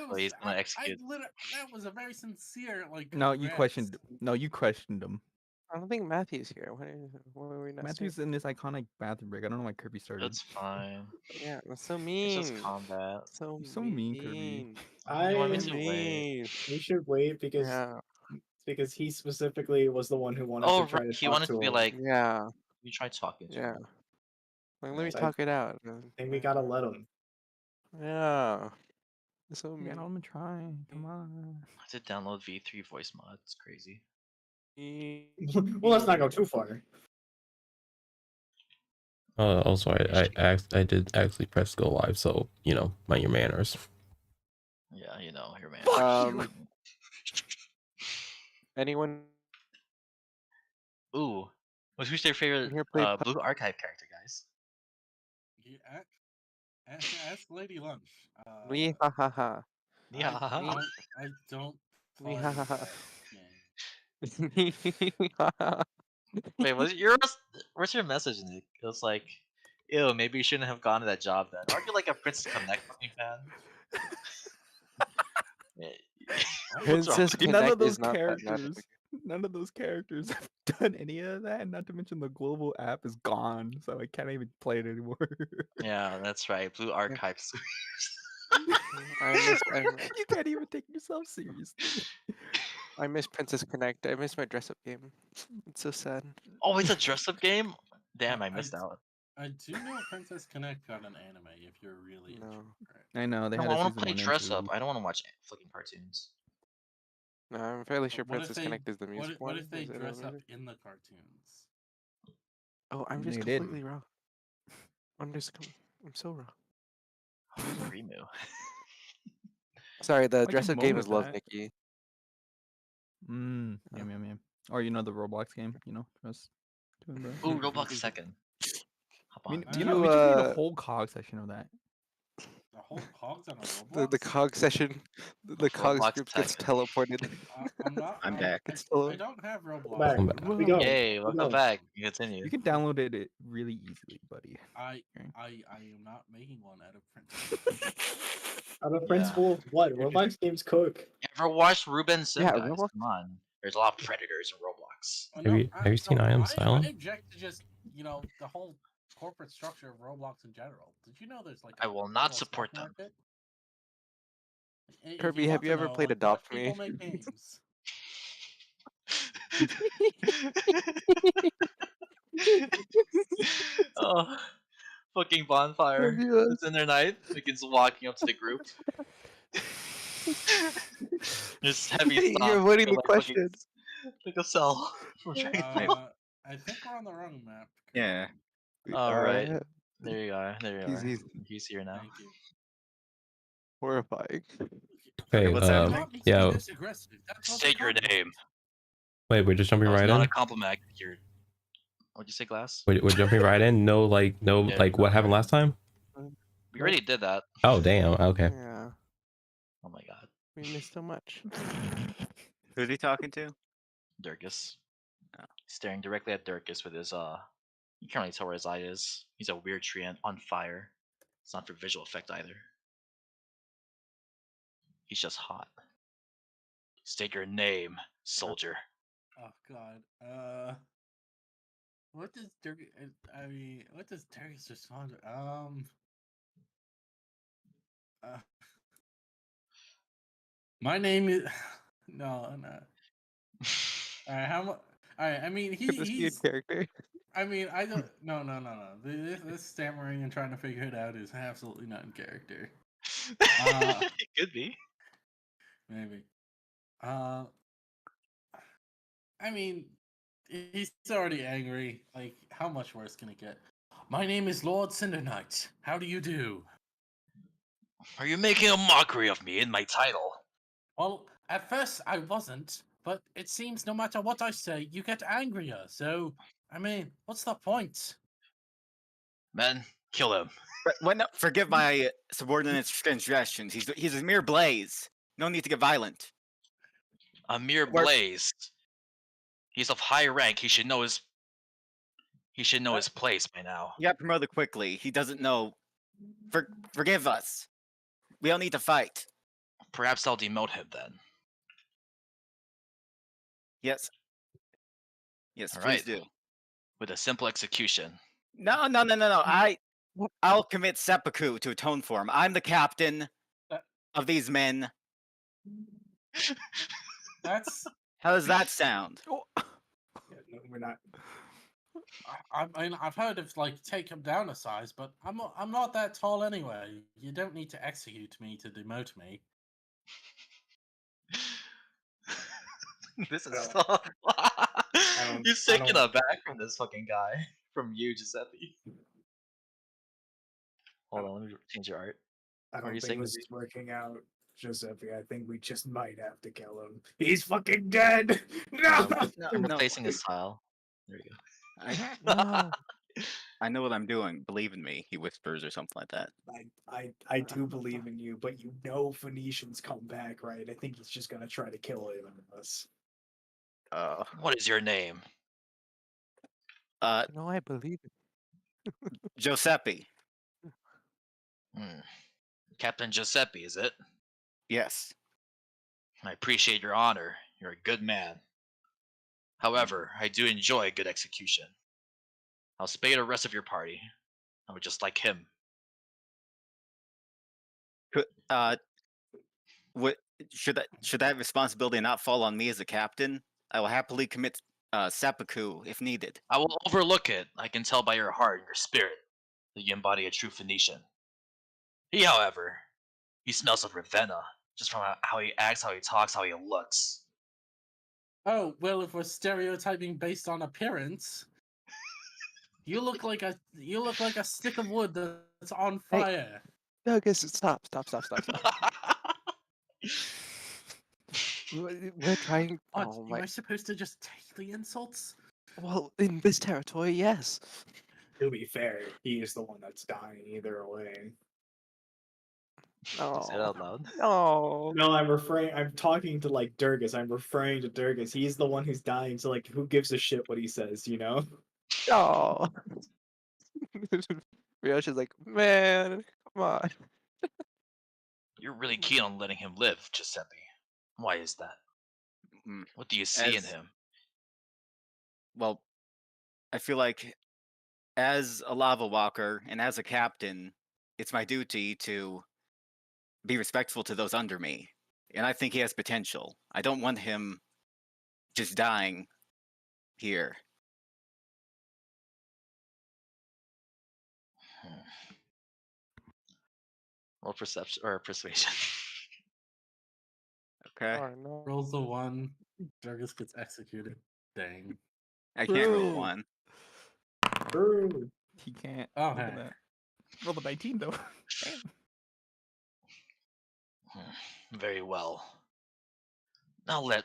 So he's gonna I execute. literally, that was a very sincere, like, No, you congrats. questioned. No, you questioned him. I don't think Matthew's here. What are we not Matthew's in this iconic bathroom break. I don't know why Kirby started. That's fine. Yeah, that's so It's just mean. combat. So You're so mean, Kirby. You want me So to wait? mean. We should wait because he specifically was the one who wanted Oh, to try right. to He talk wanted to to be him. like, Yeah, you try talking to yeah. him. Like, let me So talk it out. I think we gotta let him. Yeah. So Yeah, mean. let him try. Come on. I had to download V3 voice mod. It's crazy. Well, let's not go too far. Also, I did actually press go live, so you know, mind your manners. Yeah, you know, your man. Anyone Ooh, who's your favorite here play Blue Archive character, guys? Ask Lady Lunch. We ha ha ha. Yeah. I don't We play ha ha ha. that game. Wait, where's your message, Nick? It was like, ew, maybe you shouldn't have gone to that job then. Aren't you like a Princess Connect fucking fan? Princess None Connect of those is not that characters. None of those characters have done any of that. Not to mention the global app is gone, so I can't even play it anymore. Yeah, that's right. Blue Archives. You can't even take yourself seriously. I miss Princess Connect. I miss my dress up game. It's so sad. Oh, it's a dress-up game? Damn, I missed out. I do know Princess Connect got an anime. If you're really interested. I know they No, had I a want season to play 1 and dress-up. 2. I don't want to watch flicking cartoons. No, I'm fairly sure What if Princess they- Connect is the music What one. if they Is it dress up music? in the cartoons? Oh, I'm just They did. completely wrong. I'm so wrong. Rimu. Sorry, the I dress can up game mold is Love that. Nikki. Yum. Or you know the Roblox game, you know, just doing the. Ooh, Roblox second. Hop I mean, on. you know, we just need a whole cog session of that. The whole Cogs on a Roblox? The Cog session, the Cogs Roblox group gets tech. teleported. I'm back. I don't have Roblox. Back. We go. Yay, welcome back. You continue. You can download it really easily, buddy. I am not making one out of principle. Out of principle, what? Roblox games cook. Ever watched Ruben Sim, Yeah, guys? Roblox. Come on. There's a lot of predators in Roblox. Have you seen I Am Silent? I object to just, the whole corporate structure of Roblox in general. Did you know there's like I will not support them. Kirby, have you ever played Adopt Me? People make games. Oh, fucking bonfire. It's in their night. Begins walking up to the group. Just heavy thoughts. You're avoiding the question. Like a cell. I think we're on the wrong map. Yeah. Alright. There you are. He's here now. Thank you. Horrifying. Okay, yeah. State your name. Wait, we're just jumping right Not in? a compliment. What'd you say, Glass? We're jumping right in? No, like, what happened last time? We already did that. Oh, damn, okay. Yeah. Oh my god. We missed so much. Who's he talking to? Durkus. Staring directly at Durkus with his you can't really tell where his eye is. He's a weird tree on fire. It's not for visual effect either. He's just hot. State your name, soldier. Oh god. What does what does Durkus respond to? My name is no. Alright, how much? Alright, I mean he's character. I mean I don't no. This stammering and trying to figure it out is absolutely not in character. It could be. Maybe. I mean he's already angry. Like, how much worse can it get? My name is Lord Cinderknight. How do you do? Are you making a mockery of me in my title? Well, at first I wasn't, but it seems no matter what I say, you get angrier. So, I mean, what's the point? Men, kill him. Forgive my subordinate's transgressions. He's a mere blaze. No need to get violent. A mere blaze. He's of high rank. He should know his place by now. He got promoted quickly. He doesn't know. Forgive us. We don't need to fight. Perhaps I'll demote him then. Yes. Yes, All please right. do. With a simple execution. No. I'll commit seppuku to atone for him. I'm the captain of these men. That's. How does that sound? Oh, Yeah, no, we're not. I mean, I've heard of like take him down a size, but I'm not that tall anyway. You don't need to execute me to demote me. This is don't- so. don't- You're I taking don't- a back from this fucking guy. From you, Giuseppe. Hold on, let me change your art. I What are don't you think saying, this Izzy? is working out, Giuseppe. I think we just might have to kill him. He's fucking dead. No. I'm No. replacing his tile. There you I, No. I know what I'm doing. Believe in me, he whispers or something like that. I do believe in you, but you know Phoenicians come back, right? I think he's just gonna try to kill us. Uh, What is your name? No, I believe it. Giuseppe. Hmm. Captain Giuseppe, is it? Yes. I appreciate your honor. You're a good man. However, I do enjoy good execution. I'll spare the rest of your party. I would just like him. Could- What should that responsibility not fall on me as a captain? I will happily commit seppuku if needed. I will overlook it. I can tell by your heart and your spirit that you embody a true Phoenician. He, however, he smells of Ravenna, just from how he acts, how he talks, how he looks. Oh well, if we're stereotyping based on appearance, you look like a stick of wood that's on Hey. fire. Douglas, stop. We're trying. What? Oh Am my. I supposed to just take the insults? Well, in this territory, yes. To be fair, he is the one that's dying either way. Say that Oh. out loud. No. No, I'm talking to like Durgus. I'm referring to Durgus. He's the one who's dying, so like who gives a shit what he says, you know? No. Riosh is like, man, come on. You're really keen on letting him live, Giuseppe. Why is that? Mm, What do you see in As- him? Well, I feel like as a lava walker and as a captain, it's my duty to be respectful to those under me. And I think he has potential. I don't want him just dying here. Roll perception or persuasion. Okay? Oh no. Rolls a 1, Durgus gets executed. Dang. I can't roll Bro. one. True. he can't. Oh, Look hey. at that. Roll the 19 though. Damn. Very well. Now let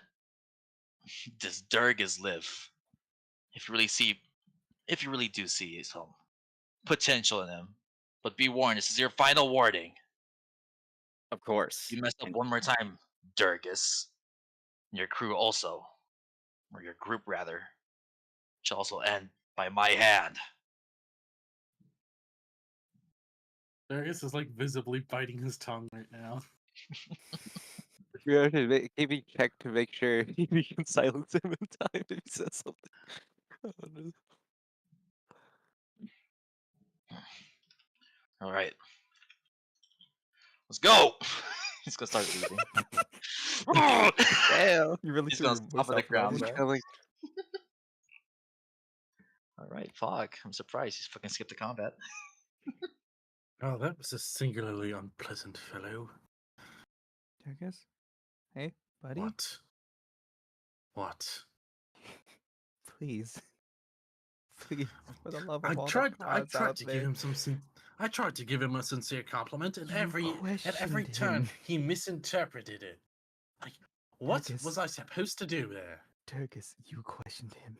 this Durgus live. If you really do see some potential in him. But be warned, this is your final warning. Of course. You mess up And one more time, Durgus. And your crew also. Or your group rather. Shall also end by my hand. Durgus is like visibly biting his tongue right now. Riosh is keeping check to make sure he can silence him in time if he says something. Oh, no. Alright. Let's go! He's gonna start leaving. Damn. You really He's threw gonna your stop voice at the off ground, level bro. there. Alright, fuck. I'm surprised he's fucking skipped the combat. Oh, that was a singularly unpleasant fellow. Durgus? Hey, buddy? What? What? Please. Please, for the love of I all tried. the I gods tried out to there. give him I tried to give him a sincere compliment, and You at every questioned turn him. he misinterpreted it. Like, what Durgus. was I supposed to do there? Durgus, you questioned him.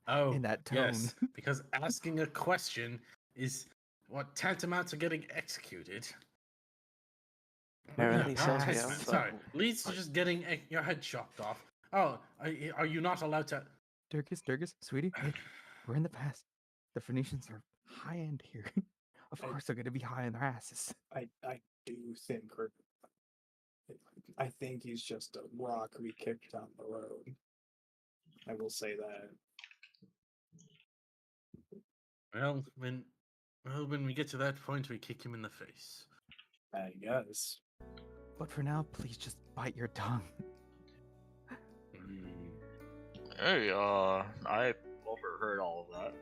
Oh, In that tone. yes, because asking a question is what tantamount to getting executed. Apparently so, Not yeah. tantamount, sorry, leads to just getting your head chopped off. Oh, are you not allowed to? Durgus, sweetie, hey, we're in the past. The Phoenicians are high end here. Of I- course they're gonna be high in their asses. I do think we're I think he's just a rock we kicked down the road. I will say that. Well, when we get to that point, we kick him in the face. I guess. But for now, please just bite your tongue. Hey, I overheard all of that.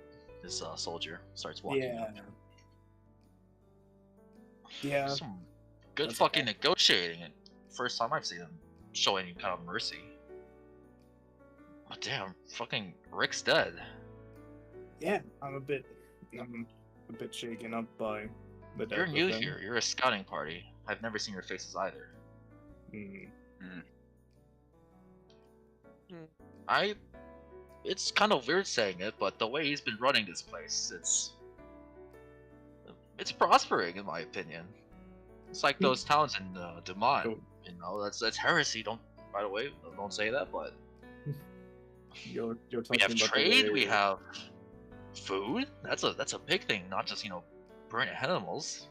This soldier starts walking up. Yeah. Some good That's fucking okay. negotiating. And first time I've seen him show any kind of mercy. But damn, fucking Rick's dead. Yeah, I'm a bit shaken up by the death You're of new him. here. You're a scouting party. I've never seen your faces either. It's kind of weird saying it, but the way he's been running this place, it's prospering in my opinion. It's like those towns in Demont. Cool. You know, that's heresy. Don't, by the way, don't say that. But You're talking we have about trade. the way, We have food. That's a big thing. Not just burnt animals.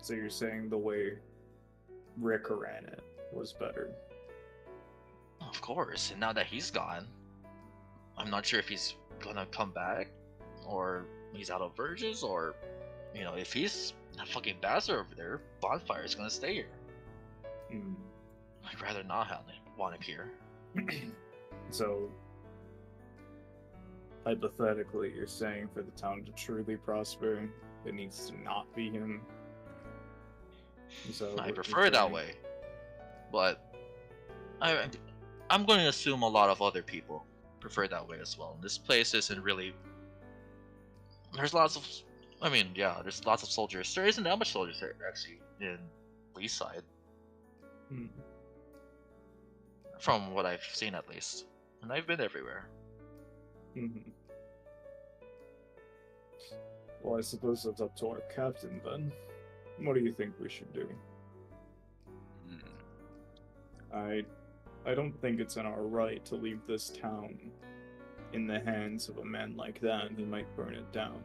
So you're saying the way Rick ran it was better. Of course. And now that he's gone, I'm not sure if he's gonna come back, or he's out of verges, or if he's a fucking bastard over there, Bonfire is gonna stay here. I'd rather not want him here. So, hypothetically, you're saying for the town to truly prosper, it needs to not be him. So I prefer it that way, but I'm going to assume a lot of other people prefer it that way as well. This place isn't really. There's lots of. There's lots of soldiers. There isn't that much soldiers there actually in Leaside, from what I've seen at least, and I've been everywhere. Well, I suppose it's up to our captain then. What do you think we should do? I don't think it's in our right to leave this town in the hands of a man like that. He might burn it down.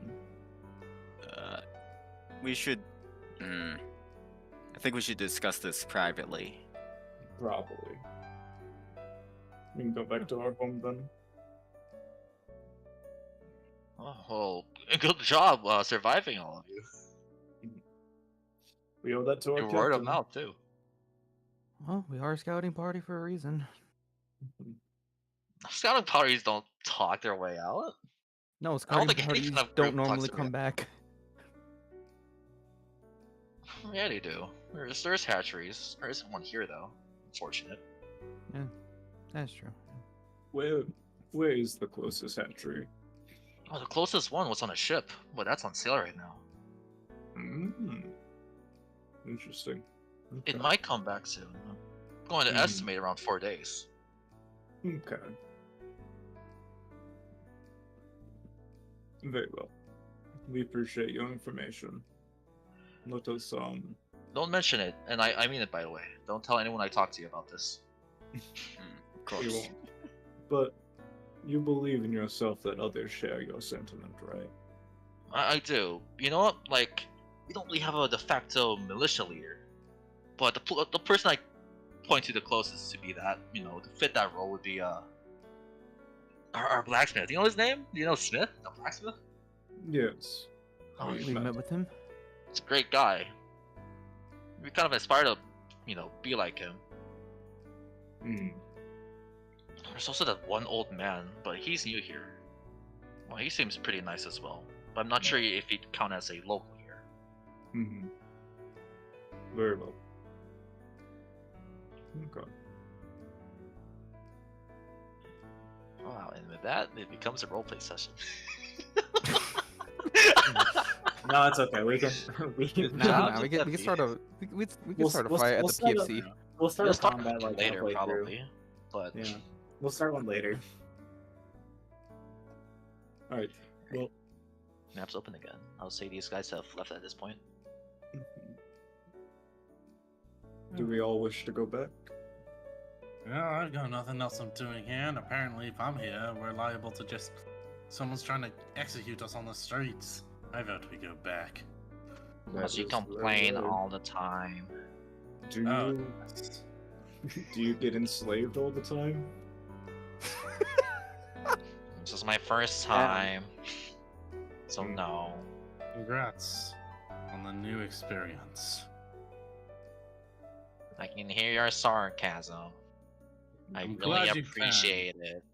We should. I think we should discuss this privately. Probably. We can go back to our home then. Oh, well, good job surviving all of you. We owe that to our You captain. word of mouth too. Well, we are a scouting party for a reason. Scouting parties don't talk their way out. No, I don't scouting think any parties kind of don't group normally talks come their way back. out. Yeah, they do. There's hatcheries. There isn't one here though. Unfortunate. Yeah, that's true. Where is the closest hatchery? Oh, the closest one was on a ship, but that's on sale right now. Interesting. It Okay. might come back soon. I'm going to estimate around 4 days. Okay. Very well. We appreciate your information. Let us Don't mention it, and I mean it by the way. Don't tell anyone I talk to you about this. Of we course. won't. But you believe in yourself that others share your sentiment, right? I do. You know what? Like, we don't really have a de facto militia leader, but the person I point to the closest to be that, to fit that role would be our blacksmith. Do you know his name? Do you know Smith, the blacksmith? Yes. Oh, We met with him. he's a great guy. We kind of aspire to, be like him. There's also that one old man, but he's new here. Well, he seems pretty nice as well, but I'm not sure if he'd count as a local here. Very well. Okay. Wow, and with that, it becomes a roleplay session. No, it's okay. We can Nah, we can start a we can start a fight at the PFC. We'll start We'll a start combat like later, halfway through. probably, but Yeah. We'll start one later. Alright. Well, map's open again. I'll say these guys have left at this point. do we all wish to go back? Well, I've got nothing else I'm doing here, and apparently if I'm here, we're liable to just... Someone's trying to execute us on the streets. I vote we go back. Because you That is complain very- all the time. Do Oh, you Do you get enslaved all the time? This is my first time. So Hmm. no. Congrats on the new experience. I can hear your sarcasm. I I'm really glad you appreciate it.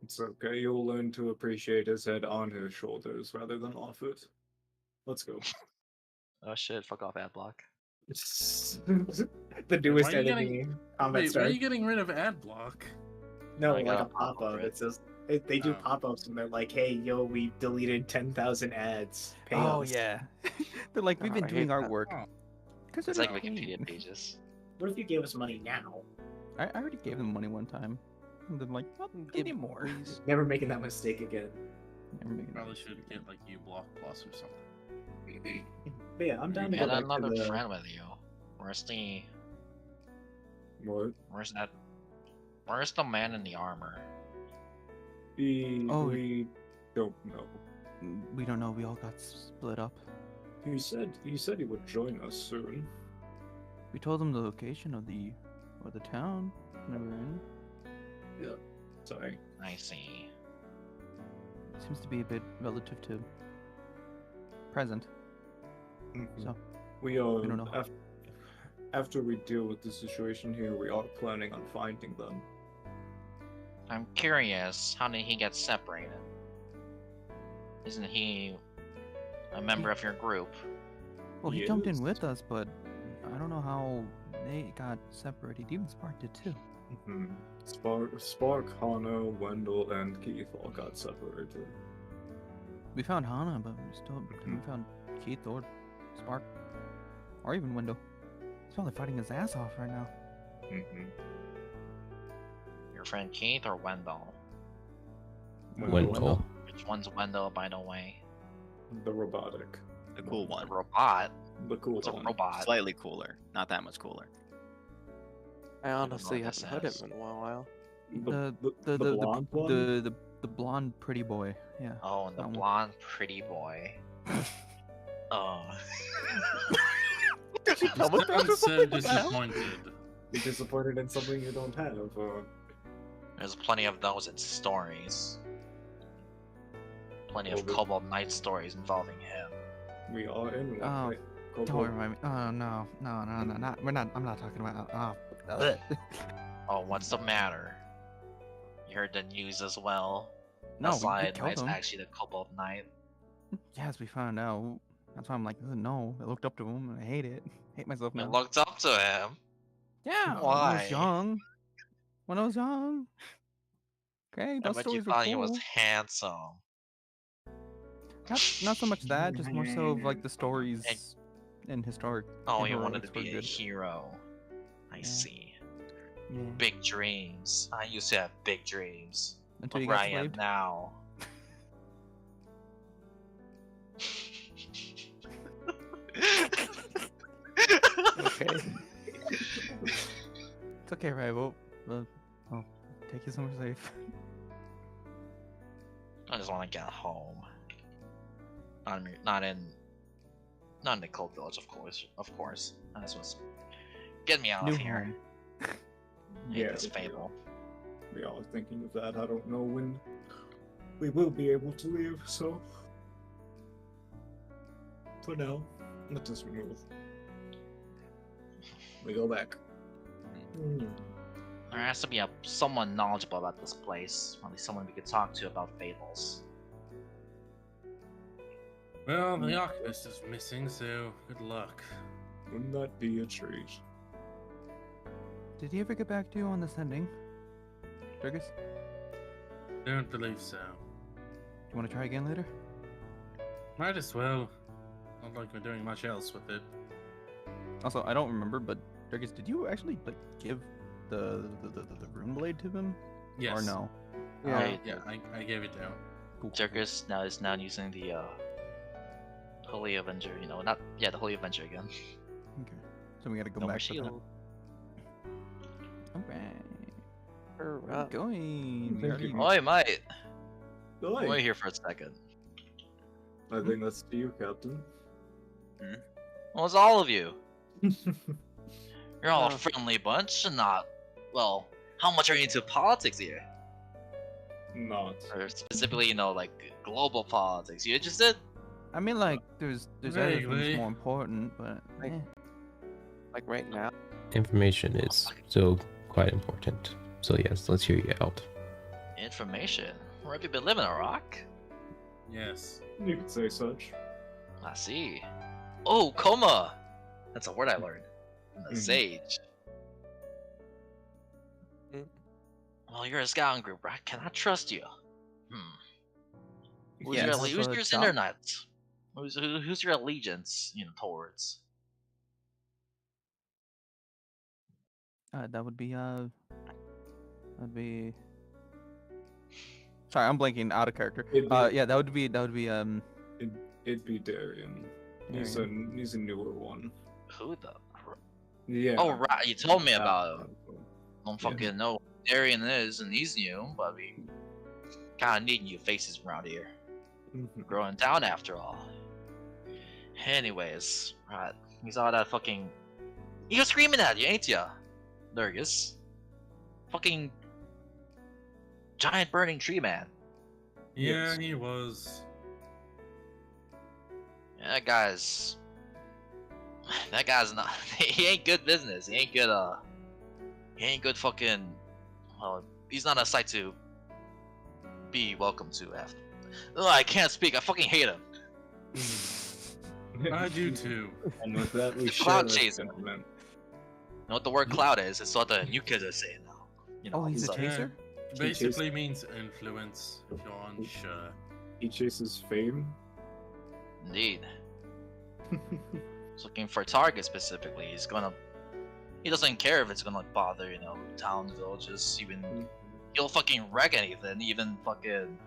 It's okay. You'll learn to appreciate his head on his shoulders rather than off it. Let's go. Oh shit, fuck off adblock. The newest why are you enemy getting- combat Wait, why star. are you getting rid of ad block? No, I like gotta a pop pop up. over it. It says they do Oh. pop ups and they're like, "Hey, yo, we deleted 10,000 ads. Pay Oh us." yeah. They're like, we've Oh, been I doing hate our that. work. Oh. It's Consider like it Wikipedia paid. pages. What if you gave us money now? I already gave them money one time. And they're like, well, we Give need more. please. Never making that mistake again. Never making that Probably mistake should again. get like uBlock Plus or something. But yeah, I'm down to Get go back another to the. friend with you. Where's the What? where's that where's the man in the armor? Oh. We don't know. We don't know. We all got split up. He said he would join us soon. We told him the location of the town. Never in. Sorry. I see. Seems to be a bit relative to present. So We are we don't know. after we deal with the situation here, we are planning on finding them. I'm curious, how did he get separated? Isn't he a member of your group? Well, he He jumped in is. with us, but I don't know how they got separated. Even Spark did too. Spark, Hana, Wendell, and Keith all got separated. We found Hana, but we still haven't found Keith or Spark, or even Wendell. He's probably fighting his ass off right now. Your friend Keith or Wendell? Wendell. Which one's Wendell, by the way? The robotic. The cool The one. robot? The cool It's a one. robot. Slightly cooler. Not that much cooler. I know honestly what this haven't heard is. him in a while. The blonde one? The blonde pretty boy. Yeah. Oh, and the That one. blonde pretty boy. Oh. Did you You sound so disappointed. You're disappointed in something you don't have. There's plenty of those in stories. Plenty of Well, Cobalt Knight stories involving him. We are in one. Oh, right? Don't worry about me. Oh no, not. We're not. I'm not talking about. Oh. Oh, what's the matter? You heard the news as well? No, we Aside, killed Knight's him. actually the Cobalt Knight. Yes, we found out. That's why I'm like, no. I looked up to him and I hate it. Hate myself You now. looked up to him. Yeah, when I Why? was young. When I was young. Okay, I those bet you stories were thought cool. he was handsome. Not so much that, just more so of like the stories and historic. Oh, and you wanted to heroics were be a good. hero. I Yeah. see. Yeah. Big dreams. I used to have big dreams. Until Look you where got I am slaved. now. Okay. It's okay, right? I'll take you somewhere safe. I just want to get home. Not in the cold village, of course. Of course. I just was get me out New of here. home. I hate Yeah, this fable. we are thinking of that. I don't know when we will be able to leave, so for now, let us move. We go back. There has to be someone knowledgeable about this place. At least someone we could talk to about fables. Well, the archivist is missing, so good luck. Wouldn't that be a treat? Did he ever get back to you on the sending? Durgus? Don't believe so. You want to try again later? Might as well. Not like we're doing much else with it. Also, I don't remember, but Durgus, did you actually like give the rune blade to him? Yes. Or no? Yeah. Right. Yeah, I gave it down. Cool. Jerkus is now using the Holy Avenger. The Holy Avenger again. Okay. So we gotta go No more back to that. shield. Alright. Hurrah. Going. We already... Oi, mate. Oi. Wait here for a second. I think that's to you, Captain. Well, it's all of you. You're all a Oh. friendly bunch and not, well, how much are you into politics here? Not. Or specifically, you know, like global politics. You interested? I mean, like, there's other things Vaguely. more important, but Like- eh. Like right now. Information is still quite important. So yes, let's hear you out. Information. Where have you been living, a rock? Yes. You could say such. I see. Oh, coma! That's a word I learned. From the Mhm. sage. Mm. Well, you're a scouting group, right? Can I trust you? Who's Yes. your, So who's your it's internet? Who's your allegiance, you know, towards? That'd be. Sorry, I'm blanking out of character. It'd be- Yeah, that would be It'd be Darian. He's a newer one. Who the? Yeah. Oh, right. You told me that- about him. that one. Don't Yeah. fucking know who Darian is, and he's new, but we kind of need new faces around here. Mhm. Growing down after all. Anyways, right. You saw that fucking. He was screaming at you, ain't ya? Lurgus. Fucking. Giant burning tree man. Yeah, Yes. he was. Yeah, that guy's. That guy's not. He ain't good business. He ain't good, He ain't good fucking. Well, he's not a sight to be welcome to after. Oh, I can't speak. I fucking hate him. I do too. And with that, we The share cloud that chaser. sentiment. You know what the word cloud is? It's what the new kids are saying now. You know, Oh, he's a like- chaser? Basically means influence, if you're unsure. He chases fame. Indeed. He's looking for targets specifically. He's gonna. He doesn't care if it's gonna bother, you know, towns, villages, even. He'll fucking wreck anything, even fucking.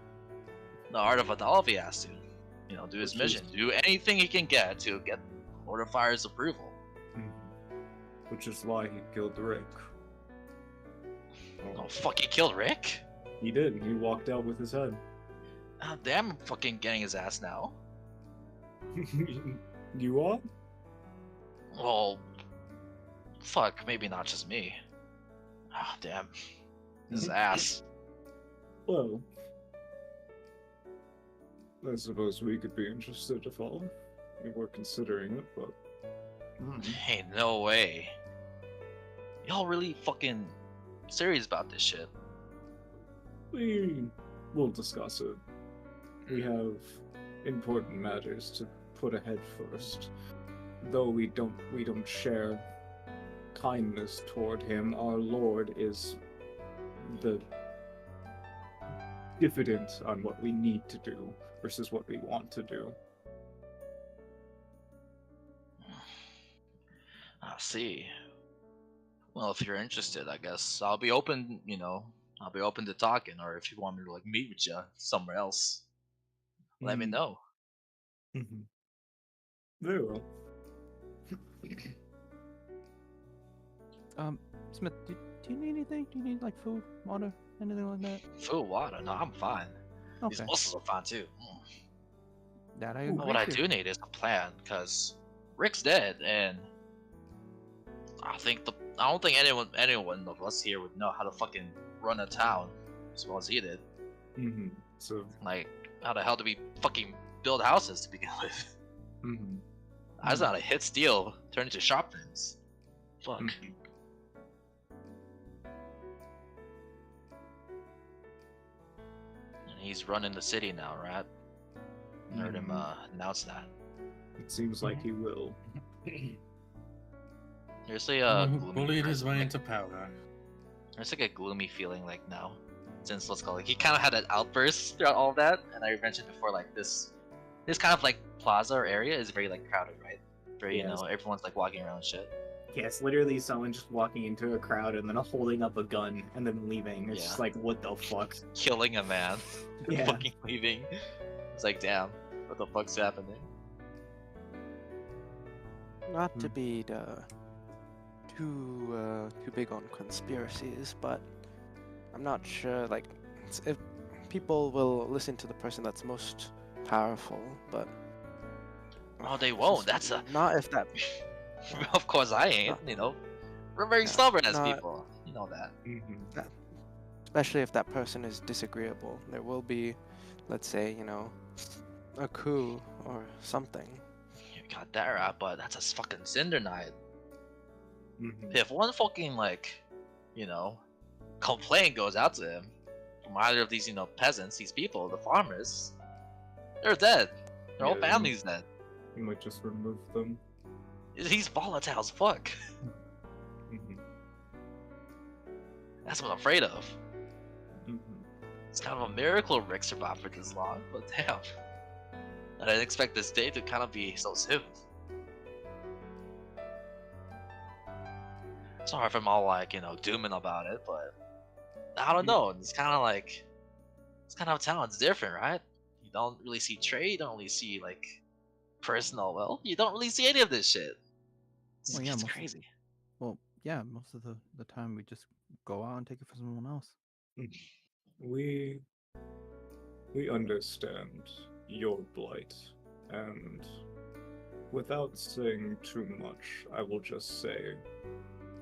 The Art of Adal if he has to. You know, do his Which is- mission. Do anything he can get to get Lord of Fire's approval. Which is why he killed Rick. Oh, fuck, he killed Rick? He did. He walked out with his head. Oh, damn, I'm fucking getting his ass now. You are? Well, fuck, maybe not just me. Ah, damn. His ass. Well, I suppose we could be interested to follow. We were considering it, but Hey, no way. Y'all really fucking serious about this shit? we will discuss it. We have important matters to put ahead first. Though we don't share kindness toward him, our lord is the diffident on what we need to do versus what we want to do. I see. Well, if you're interested, I guess I'll be open, you know, I'll be open to talking, or if you want me to, like, meet with you somewhere else, let me Mm. know. Very well. Smith, do you need anything? Do you need like food, water, anything like that? Food, water, no, I'm fine. These Okay. muscles are fine too. That I agree. But what I to. do need is a plan, because Rick's dead, and I don't think anyone of us here would know how to fucking run a town as well as he did. So, Like, how the hell do we fucking build houses to begin with? mhm. That's not a hit steal, turn into shopkins. Fuck. Mhm. And he's running the city now, right? Heard him announce that. It seems like he will. There's a Who gloomy bullied his way presence, into power. there's like a gloomy feeling like now. Since let's call it, he kind of had an outburst throughout all of that, and I mentioned before, like this kind of like plaza or area is very like crowded, right? Very, you Yes. know, everyone's like walking around and shit. Yeah, it's literally someone just walking into a crowd and then holding up a gun and then leaving. It's just Yeah. like, what the fuck? Killing a man, Yeah. fucking leaving. It's like, damn, what the fuck's happening? Not to be too big on conspiracies, but I'm not sure. Like, if people will listen to the person that's most powerful, but Oh, they This won't. is That's a. not if that. Of course, I ain't. Not- You know, we're very Yeah, stubborn as not- people. You know that. Mhm. Especially if that person is disagreeable, there will be, let's say, a coup or something. You got that right, but that's a fucking Cinder Knight. Mhm. If one fucking like, you know, complaint goes out to him from either of these, peasants, these people, the farmers, they're dead. Their whole Yeah, family's dead. You might just remove them. He's volatile as fuck. Mhm. That's what I'm afraid of. Mhm. It's kind of a miracle Rick survived for this long, but damn. I didn't expect this day to kind of be so soon. Sorry if I'm all like, dooming about it, but I don't know. It's kind of like, it's kind of town. It's different, right? You don't really see trade. You don't really see like personal. Well, you don't really see any of this shit. It's, Well, yeah, it's most of- crazy. Well, yeah, most of the time we just go out and take it for someone else. We understand your blight, and without saying too much, I will just say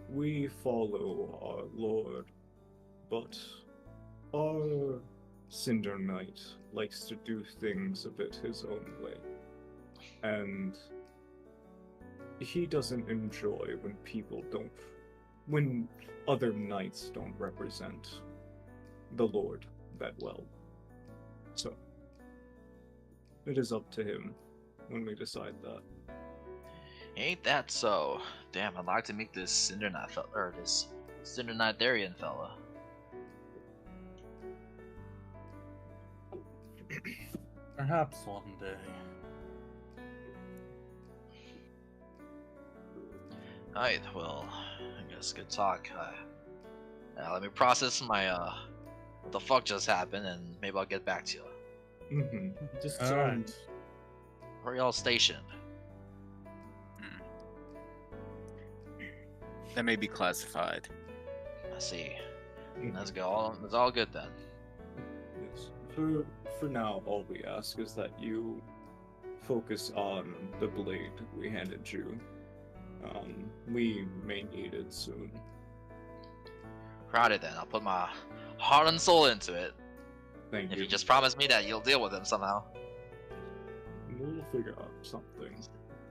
we follow our lord, but our Cinder Knight likes to do things a bit his own way, and he doesn't enjoy when other knights don't represent the lord that well. So it is up to him when we decide that. Ain't that so? Damn, I'd like to meet this Cinder Knight fella, or this Cinder Knight Darien fella. Perhaps one day. Alright, well, I guess good talk. Let me process my, what the fuck just happened, and maybe I'll get back to you. Mm-hmm. Just Alright. Where y'all stationed? That may be classified. I see. Let's go. It's all good then. Yes. For now, all we ask is that you focus on the blade we handed you. We may need it soon. Crowded then. I'll put my heart and soul into it. Thank If you. you just promise me that you'll deal with him somehow. We'll figure out something.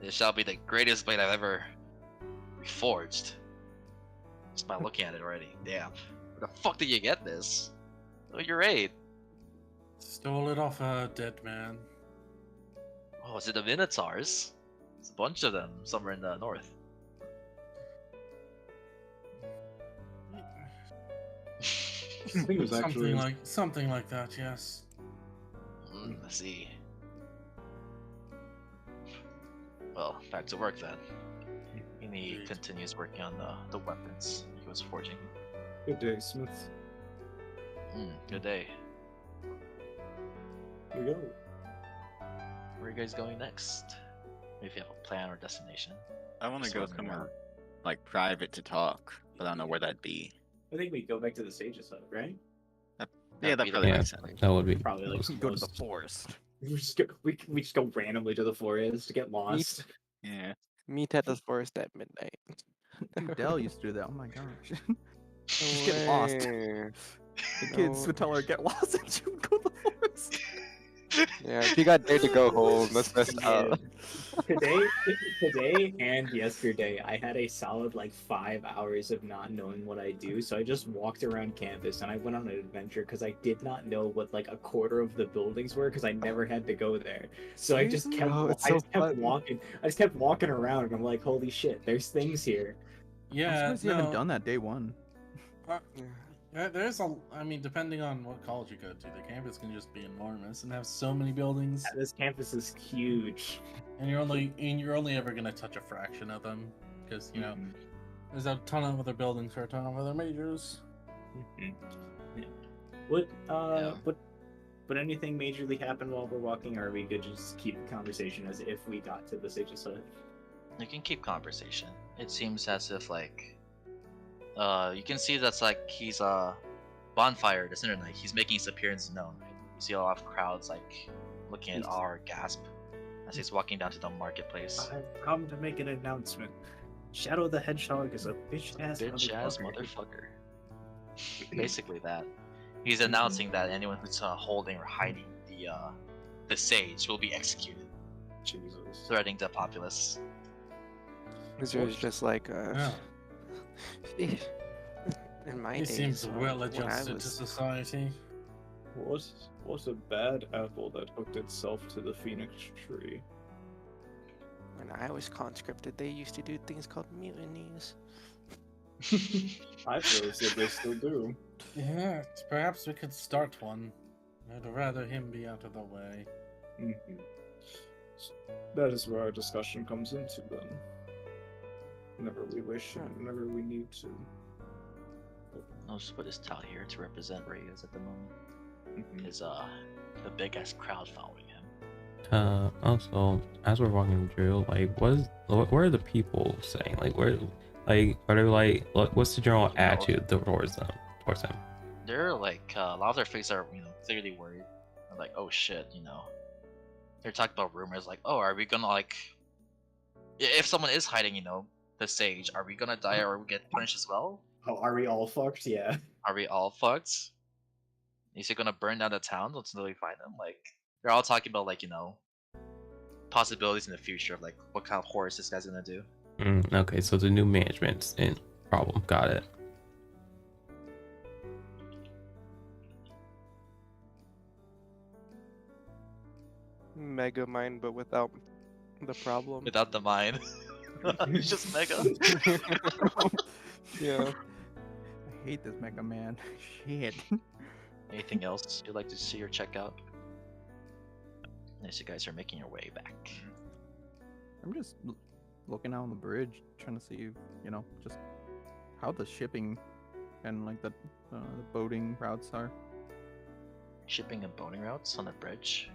This shall be the greatest blade I've ever forged. Just by looking at it already. Damn. Where the fuck did you get this? Oh, you're 8. Stole it off a dead man. Oh, is it the Minotaurs? There's a bunch of them somewhere in the north. I think it was actually Something like that, yes. Let's see. Well, back to work then. And he Indeed. continues working on the weapons he was forging. good day, Smith. Good day. Here we go. Where are you guys going next? If you have a plan or destination. I want to Just go wasn't somewhere around. like private to talk, but I don't know where that'd be. I think we go back to the Sage's hut, right? Yeah, that be the probably Yeah, makes sense. that would be. Probably like Go to the most- forest. we just go randomly to the forest to get lost. Yeah. Meet at the forest at midnight. Dude, Dell used to do that. Oh my gosh. No Just get lost. way. The kids No. would tell her get lost and she would go to the forest. Yeah, she got dared to go home. That's messed up. Today and yesterday, I had a solid like 5 hours of not knowing what I do. So I just walked around campus and I went on an adventure because I did not know what like a quarter of the buildings were because I never had to go there. So I just Seriously? kept, Oh, it's I so just kept fun. walking. I just kept walking around and I'm like, holy shit, there's things here. I'm Yeah, surprised you no. haven't done that day one. There's I mean, depending on what college you go to, the campus can just be enormous and have so many buildings, This campus is huge. and you're only ever gonna touch a fraction of them because there's a ton of other buildings for a ton of other majors. Mhm. Yeah. Would Yeah. would anything majorly happen while we're walking, or are we could just keep the conversation as if we got to the Sage's hut? You can keep conversation. It seems as if like you can see that's like he's bonfire the Cinder Knight. He's making his appearance known. Right? You see a lot of crowds like looking at our gasp as he's walking down to the marketplace. I've come to make an announcement. Shadow the Hedgehog is a bitch ass Motherfucker. Basically that. He's announcing that anyone who's holding or hiding the sage will be executed, Jesus. threatening the populace. Wizard's just like, in my He days, seems well when I adjusted to was- society. What a bad apple that hooked itself to the phoenix tree. When I was conscripted, they used to do things called mutinies. I feel as if they still do. Yeah, perhaps we could start one. I'd rather him be out of the way. Mhm. That is where our discussion comes into then. Whenever we wish and whenever we need to. I'll just put his towel here to represent Reyes at the moment. Mhm. His the big ass crowd following him. Also, as we're walking through, like, what are the people saying? Like, are they like, what's the general attitude towards them? They're like a lot of their faces are clearly worried. They're like, oh shit, They're talking about rumors like, oh, are we gonna like, if someone is hiding, the sage, are we gonna die or we get punished as well? Oh, are we all fucked? Yeah. Are we all fucked? Is he gonna burn down the town until we find them? Like, they're all talking about like possibilities in the future of like what kind of horrors this guy's gonna do. Okay, so the new management's in problem. Got it. Mega mind, but without the problem. Without the mind, it's just mega. Yeah. I hate this Mega Man. Shit. Anything else you'd like to see or check out? As you guys are making your way back. I'm just looking out on the bridge, trying to see, just how the shipping and like the boating routes are. Shipping and boating routes on the bridge.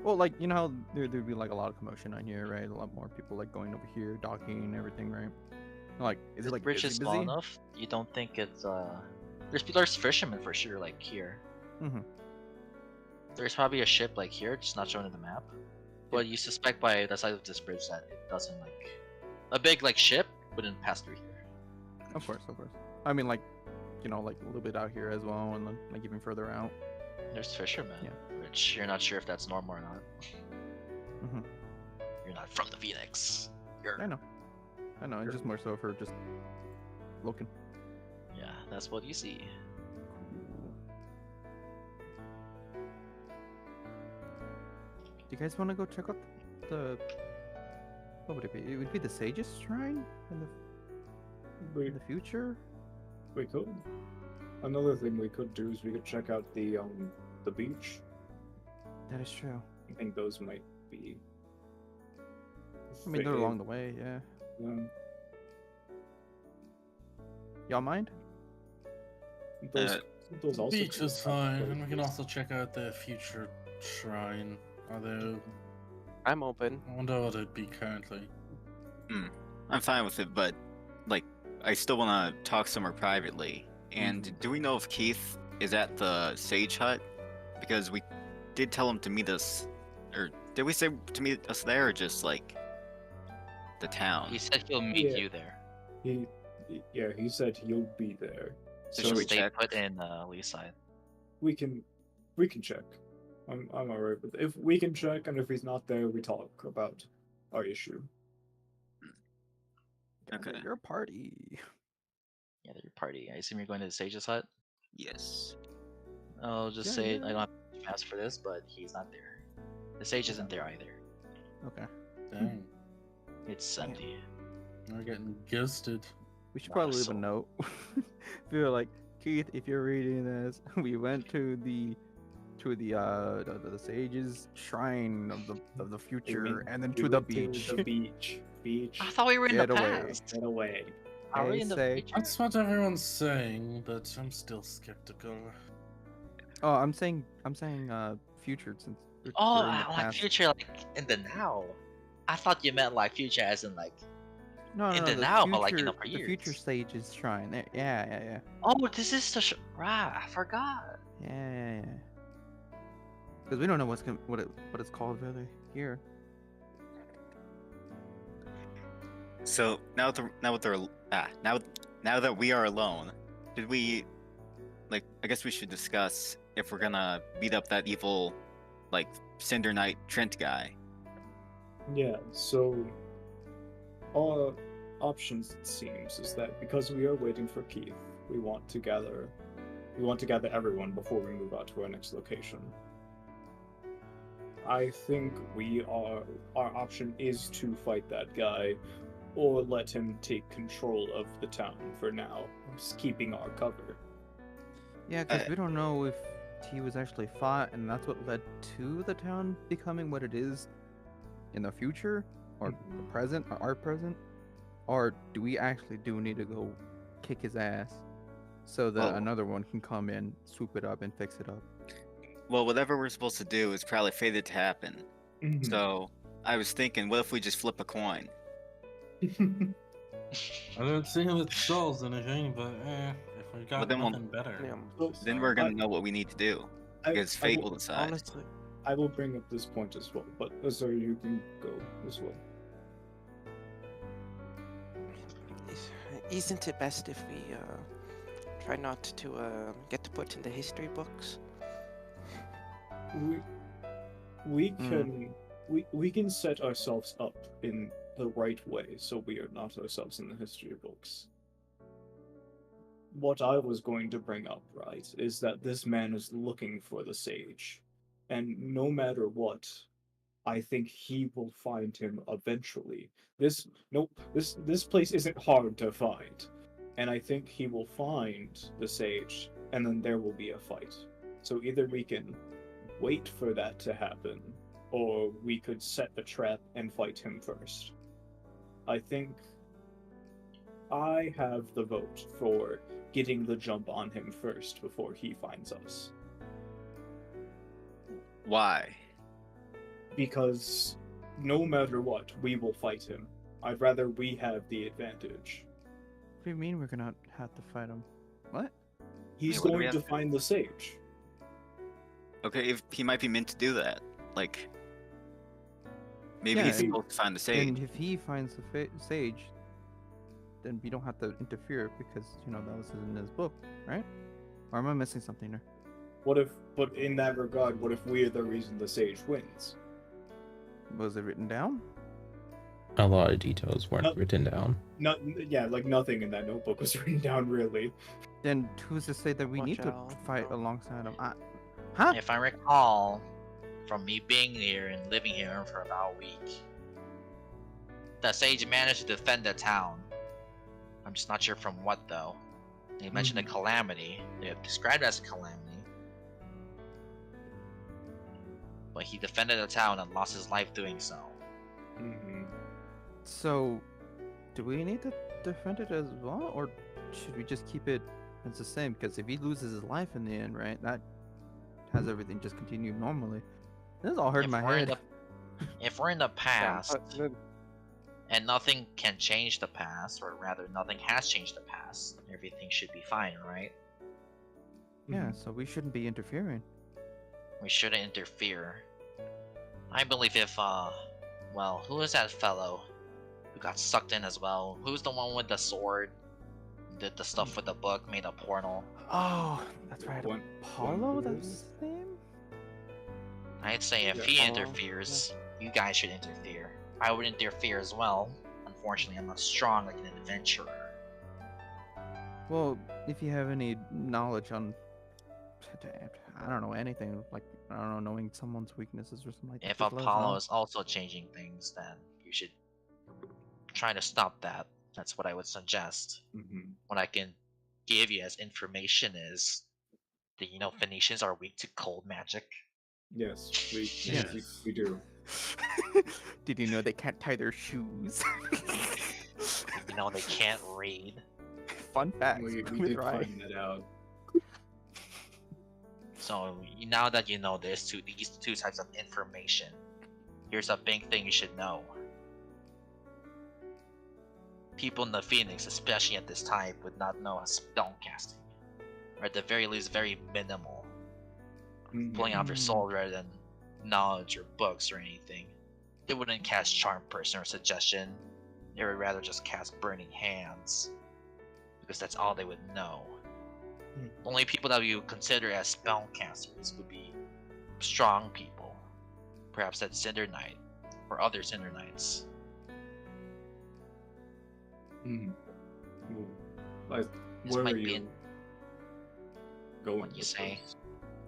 Well, like how there'd be like a lot of commotion on here, right? A lot more people like going over here, docking and everything, right? Like, is This it like bridge busy, is small busy? enough. You don't think it's there's fishermen for sure like here. Mhm. There's probably a ship like here, just not shown in the map. But you suspect by the size of this bridge that it doesn't like a big like ship wouldn't pass through here. Of course. I mean, like, like a little bit out here as well, and then like even further out. There's fishermen, Yeah. which you're not sure if that's normal or not. Mhm. You're not from the Phoenix. I know. It's just more so for just looking. Yeah, that's what you see. Do you guys want to go check out the? What would it be? It would be the Sage's Shrine in We, the future. we could. Another thing we could do is we could check out the beach. That is true. I think those might be. I mean, they're along the way, yeah. Y'all mind? Those, those also Beach could is be fine, very and we can nice. also check out the future shrine. Although, I'm open. I wonder what it'd be currently. I'm fine with it, but like, I still want to talk somewhere privately. And do we know if Keith is at the Sage Hut? Because we did tell him to meet us, or did we say to meet us there, or just like the town? He said he'll meet Yeah. you there. He said he'll be there. So So should we stay check? put in Lee's side. We can check. I'm alright with it. If we can check, and if he's not there, we talk about our issue. Okay. Your party. Yeah, your party. I assume you're going to the Sage's hut. Yes. I'll just Yeah, say yeah. I don't have to pass for this, but he's not there. The Sage isn't there either. Okay. Dang, It's Damn. empty. we're getting ghosted. We should Not a probably leave a soul. note. Feel like, Keith, if you're reading this, we went to the Sage's Shrine of the future, and then We to the went beach. To the beach. Beach. I thought we were in the Get away. past. Get away. Are we They in the say- future? That's what everyone's saying, but I'm still skeptical. Oh, I'm saying future since we're Oh, in the like past. future, like in the now. I thought you meant like future as in like. No, in no, the the now, future, but, like, for the future years. Sage's Shrine. Yeah. Oh, this is the right. I forgot. Yeah. Because we don't know what it's called really here. So now that we are alone, did we I guess we should discuss if we're gonna beat up that evil Cinder Knight Trent guy. Yeah, so our options, it seems, is that because we are waiting for Keith, we want to gather everyone before we move out to our next location. I think our option is to fight that guy, or let him take control of the town for now, just keeping our cover. Yeah, because we don't know if he was actually fought, and that's what led to the town becoming what it is in the future, or the present, or our present, or do we actually need to go kick his ass so that another one can come in, swoop it up, and fix it up? Well, whatever we're supposed to do is probably fated to happen. Mhm. So I was thinking, what if we just flip a coin? I don't see if it solves anything, but if we got then we'll- nothing better. Yeah. Then we're gonna know what we need to do. Because fate will decide. Honestly, I will bring up this point as well, but sorry, you can go as well. isn't it best if we try not to get put in the history books? We can set ourselves up in the right way so we are not ourselves in the history books. What I was going to bring up, right, is that this man is looking for the sage, and no matter what, I think he will find him eventually. This place isn't hard to find, and I think he will find the sage, and then there will be a fight. So either we can wait for that to happen, or we could set a trap and fight him first. I think I have the vote for getting the jump on him first before he finds us. Why? Because no matter what, we will fight him. I'd rather we have the advantage. What do you mean we're gonna have to fight him? What? He's what do we going to have to- find the sage. Okay, if he might be meant to do that. Maybe Yeah, he's and- supposed to find the sage. And if he finds the sage, then we don't have to interfere because that was in his book, right? Or am I missing something there? But in that regard, what if we're the reason the sage wins? Was it written down? A lot of details weren't written down. Nothing in that notebook was written down, really. Then who's to say that we Watch need to out. fight alongside him? Huh? If I recall, from me being here and living here for about a week, the sage managed to defend the town. I'm just not sure from what though. They mentioned a calamity. They have described it as a calamity. But he defended the town and lost his life doing so. So, do we need to defend it as well, or should we just keep it as the same? Because if he loses his life in the end, right, that has everything just continue normally. This is all hurt If my we're in head. If we're in the past, Yeah, and nothing can change the past, or rather nothing has changed the past, everything should be fine, right? Yeah, so we shouldn't be interfering. We shouldn't interfere. I believe if, who is that fellow who got sucked in as well? Who's the one with the sword? Did the stuff with the book, made a portal? Oh, that's right. One- Apollo, one that's his name? I'd say if Yeah, he Apollo, interferes, you guys should interfere. I would interfere as well. Unfortunately, I'm not strong like an adventurer. Well, if you have any knowledge on, I don't know, anything, knowing someone's weaknesses or something like that. If just let us Apollo know. is also changing things, then you should try to stop that. That's what I would suggest. What I can give you as information is that Phoenicians are weak to cold magic. Yes, Yes. we do. Did you know they can't tie their shoes? They can't read. Fun fact. We with did Ryan. find that out. So now that you know these two types of information, here's a big thing you should know. People in the Phoenix, especially at this time, would not know spell casting, or at the very least, very minimal. Pulling out their soul rather than knowledge or books or anything. They wouldn't cast charm person or suggestion. They would rather just cast Burning Hands, because that's all they would know. The only people that you would consider as spellcasters would be strong people, perhaps that Cinder Knight or other Cinder Knights. Like, This where might are be you in going? what you with say. this?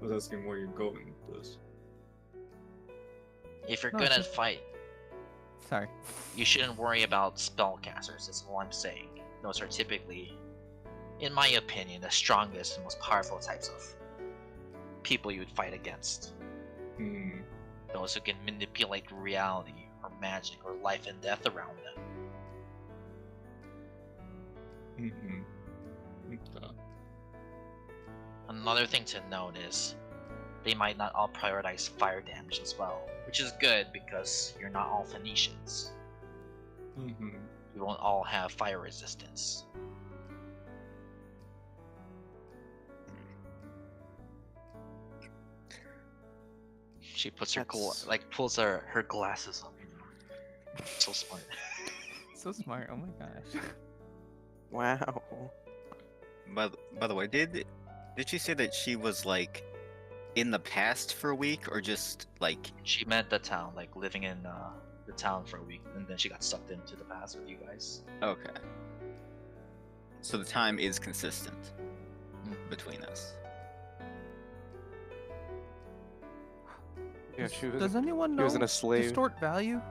I was asking where you're going with this. If you're No, it's gonna just- fight, Sorry. you shouldn't worry about spellcasters. That's all I'm saying. Those are typically, in my opinion, the strongest and most powerful types of people you would fight against. Those who can manipulate reality or magic or life and death around them. Okay. Another thing to note is they might not all prioritize fire damage as well, which is good because you're not all Phoenicians. You won't all have fire resistance. She puts her That's- pulls her glasses up. So smart. So smart. Oh my gosh. Wow. By the way, did she say that she was like in the past for a week, or just like She meant the town, like living in the town for a week, and then she got sucked into the past with you guys. okay? So the time is consistent Mm. between us. Yeah, she was. Does anyone She know wasn't a slave. distort value?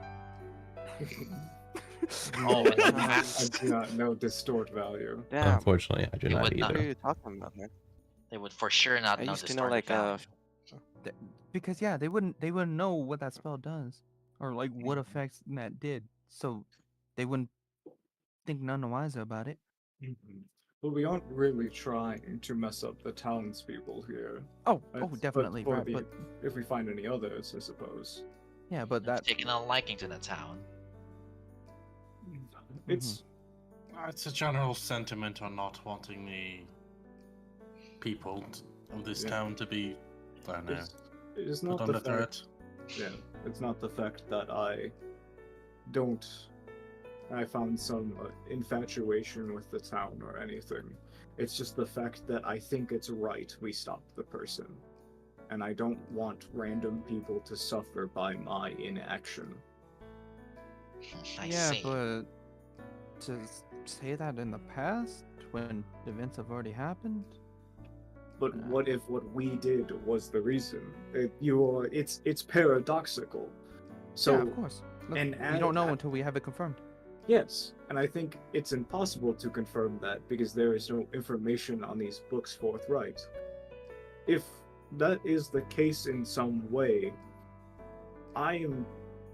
Oh, and the I past, do not know distort value. Damn. Unfortunately, I do It not would not- What are either. you talking about, man? they would for sure not I know used to this know like Because yeah, they wouldn't know what that spell does, or like what effects that did. So they wouldn't think none the wiser about it. But we aren't really trying to mess up the townspeople here. Oh, But definitely, for right? the- But if we find any others, I suppose. yeah, but that taking a liking to the town. It's It's a general sentiment on not wanting the people of this Yeah. town to be, I don't know, it is put not under the threat. fact. Yeah, it's not the fact that I found some infatuation with the town or anything. It's just the fact that I think it's right we stop the person. And I don't want random people to suffer by my inaction. I yeah, see. but to say that in the past when events have already happened. But what if what we did was the reason? It's paradoxical. So yeah, of course. Look, and we don't know until we have it confirmed. yes, and I think it's impossible to confirm that because there is no information on these books forthright. If that is the case in some way, I am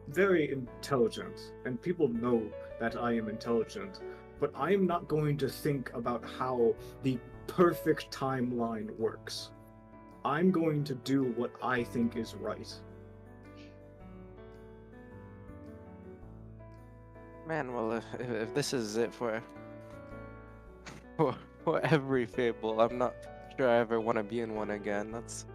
very intelligent, and people know that I am intelligent, but I am not going to think about how the perfect timeline works. I'm going to do what I think is right. Man, well, if this is it for every fable, I'm not sure I ever want to be in one again. That's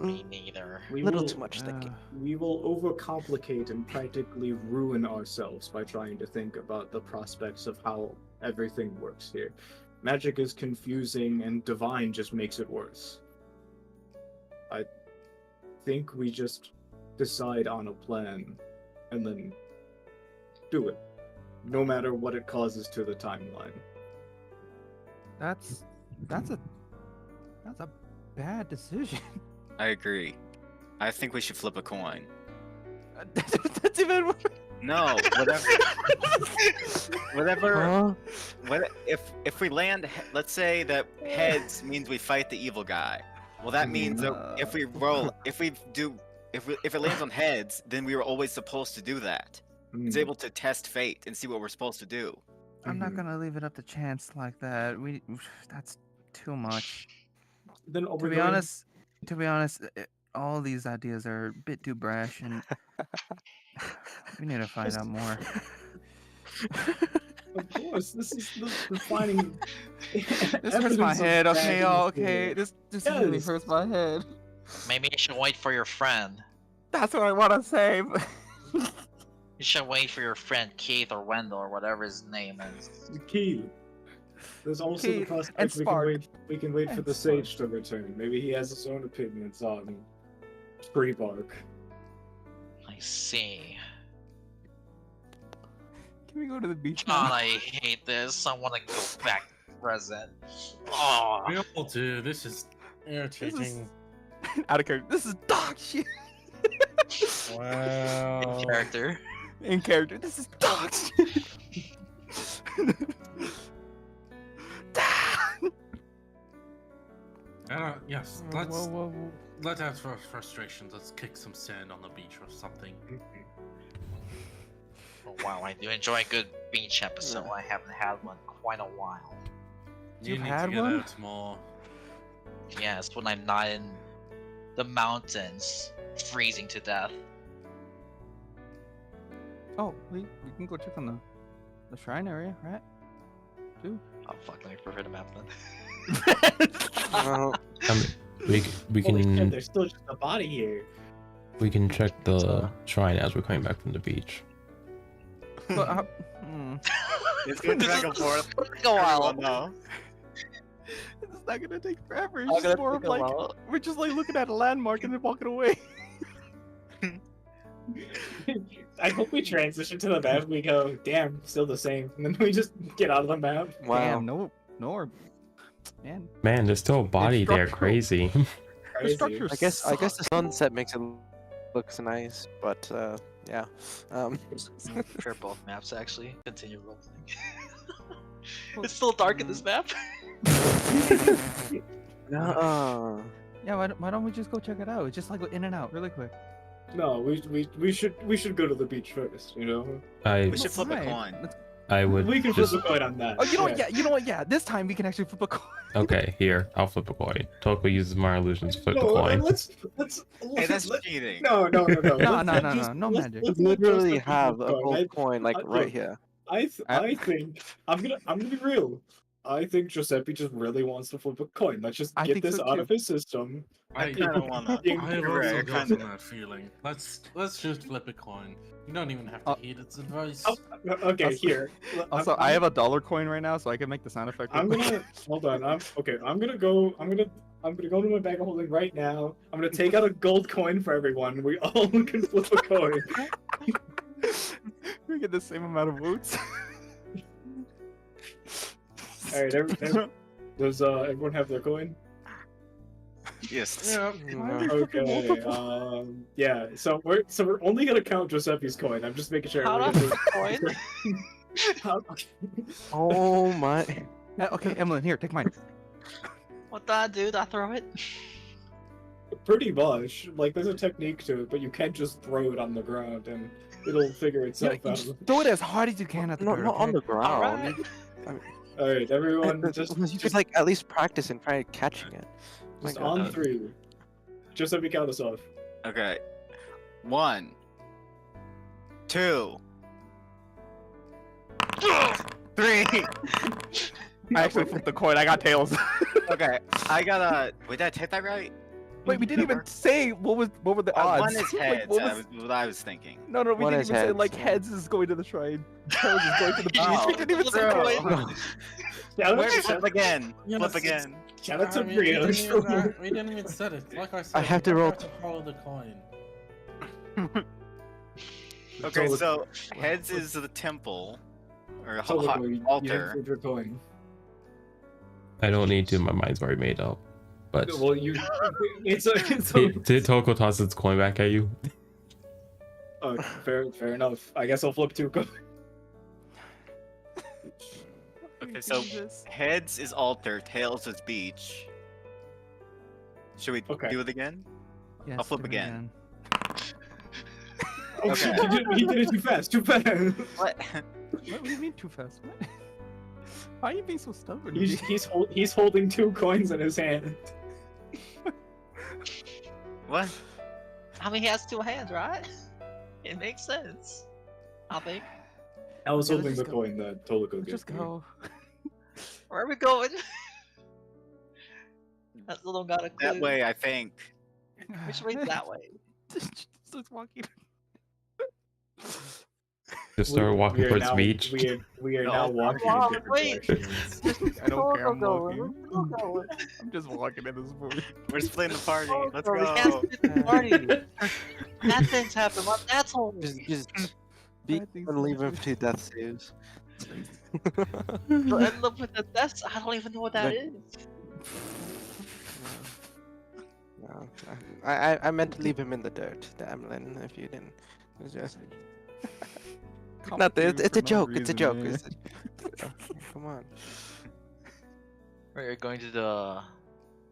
Me neither. a little too much thinking. We will overcomplicate and practically ruin ourselves by trying to think about the prospects of how everything works here. Magic is confusing, and divine just makes it worse. I think we just decide on a plan and then do it, no matter what it causes to the timeline. That's a bad decision. I agree. I think we should flip a coin. That's even worse. No, whatever. Whatever. Huh? If we land, let's say that heads means we fight the evil guy. Well, that means that if we roll, if it lands on heads, then we were always supposed to do that. It's able to test fate and see what we're supposed to do. I'm not gonna leave it up to chance like that. That's too much. Then are To we be going- honest, all these ideas are a bit too brash, and we need to find out more. Of course, this is the defining. This hurts my head. Okay, y'all. Okay, this really Yes. hurts my head. Maybe you should wait for your friend. That's what I want to say. But You should wait for your friend Keith or Wendell or whatever his name is. Key. There's also the Keith prospect and Spark. we can wait for And the Spark. sage to return. Maybe he has his own opinions on tree bark. I see. Can we go to the beach God, now? I hate this. I want to go back to present. Oh, We all do. This is irritating. Out of character. This is dog shit. Wow. character. In character. This is dog shit. Yes, Whoa, let's whoa, whoa. let out our frustrations. Let's kick some sand on the beach or something. Oh, wow, I do enjoy a good beach episode. I haven't had one in quite a while. You You've need had to get one? out more. Yes, when I'm not in the mountains, freezing to death. Oh, we can go check on the shrine area, right? Too. Oh fuck, let me prepare the map then. Well, We Holy shit, can there's still just a body here. we can check the shrine as we're coming back from the beach. But, It's going back and forth. Take a while. No. It's not gonna take forever. It's Not just gonna more take of a like while. we're just like looking at a landmark and then walking away. I hope we transition to the map. We go, damn, still the same, and then we just get out of the map. wow. Damn, no, man. Man, there's still a body there. structural. Crazy. The Crazy. structure. I guess the sunset makes it looks nice, but yeah. Share both maps actually. Continue rolling. It's still dark in this map. No. Yeah, why don't we just go check it out? It's just like in and out, really quick. No, we should go to the beach first. You know, I We should flip a Fine. coin. I would we can flip just a coin on that. Oh, you know what? yeah. Yeah, you know what? Yeah, this time we can actually flip a coin. okay. Here, I'll flip a coin. Toko uses my illusions to flip No, the coin. let's Hey, that's let- cheating. no. No, Let's no, not no, just- no let's- magic. We let's not just literally flip have a coin. gold coin like right look, here. I think I'm gonna be real. I think Giuseppe just really wants to flip a coin. Let's just I get think this so out too. of his system. I kind of wanna. Being I have You're right, also I gotten kinda- that feeling. Let's just flip a coin. You don't even have to Oh. heed its advice. Oh, okay, Also- here. Also, I have a dollar coin right now, so I can make the sound effect. I'm real quick. gonna hold on. I'm gonna go to my bag of holding right now. I'm gonna take out a gold coin for everyone. We all can flip a coin. we get the same amount of votes. All right, does everyone have their coin? Yes. Yeah. Okay. Yeah. So we're only gonna count Giuseppe's coin. I'm just making sure. How we're do gonna I do- coin? Oh my. Okay, Emily, here, take mine. What do I do? Do I throw it? Pretty much. Like there's a technique to it, but you can't just throw it on the ground and it'll figure Yeah, itself you out. just throw it as hard as you can at the Not bird. on the ground. Alright. All right, everyone, You just could like at least practice and try catching it. My just God. on 3. Giuseppe, count us off. Okay. 1, 2, 3. I actually flipped the coin. I got tails. Okay, I gotta. Wait, did I take that right? Wait, we didn't even say what were the odds. One is Like, heads. what That was- was what I was thinking. No, we One didn't is even say heads, like yeah. heads is going to the shrine, tails is going to the beach. Oh, We didn't even say bro. coin. Shout Wait, out, flip again. Yeah, Flip that's- again. shout out to We Brio. didn't even set it. Like I said, have to we roll to follow the coin. Okay, Totally- so heads is the temple or Totally, you altar. flip your coin. I don't need to. My mind's already made up. But Well, it's a did Toko toss its coin back at you? fair enough. I guess I'll flip 2 coins. Okay, so heads is altar, tails is beach. Should we Okay. do it again? Yes, I'll flip do it again. Oh, Okay. he did it too fast. Too fast. What? What do you mean too fast? What? Why are you being so stubborn? He's holding 2 coins in his hand. What? I mean, he has 2 hands, right? It makes sense. I think. I was Yeah, holding let's the just go. coin that Toloko Let's gave just me. go. Where are we going? That little got a clue. That way, I think. Which way? That way. Just walking. Just start walking are towards now, the beach. We are No, now walking in different wait. directions. I don't care. I'm Going, walking. we're still going. I'm just walking at this point. We're splitting the party. Let's We go. can't split the party. Bad things happen. What assholes? Just be Bad things and leave him happen. to death saves. You'll end up with a death. I don't even know what that is. No, I meant to leave him in the dirt, Damlin, if you didn't. It was just... Not that, it's a joke, it's a joke. Come on. Right, you're going to the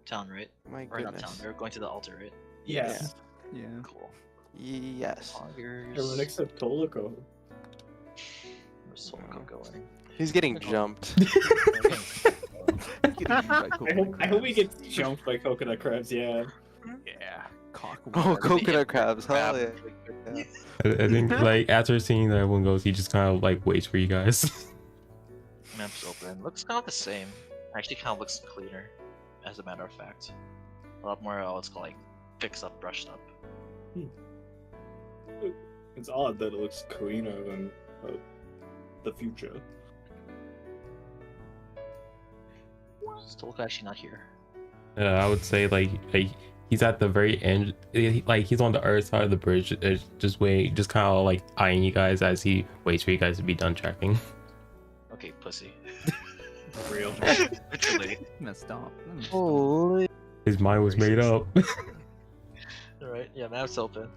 town, right? My Or not town. goodness. You're going to the altar, right? Yes. Yeah. Cool. Yes. Everyone except Tolico. Where's Solko going? He's getting jumped. I hope he gets jumped by coconut crabs, yeah. Yeah. Cock. Oh, coconut crabs, hell yeah. Yeah. I think like after seeing that everyone goes, he just kind of like waits for you guys. Map's open. Looks kind of the same. Actually, kind of looks cleaner, as a matter of fact. A lot more, it's called like fixed up, brushed up. It's odd that it looks cleaner than the future. Still actually not here. I would say like he's at the very end, like he's on the other side of the bridge, just waiting, just kind of like eyeing you guys as he waits for you guys to be done checking. Okay, pussy. Real. Literally. Messed up. Holy. His mind was made up. Alright, yeah, map's open.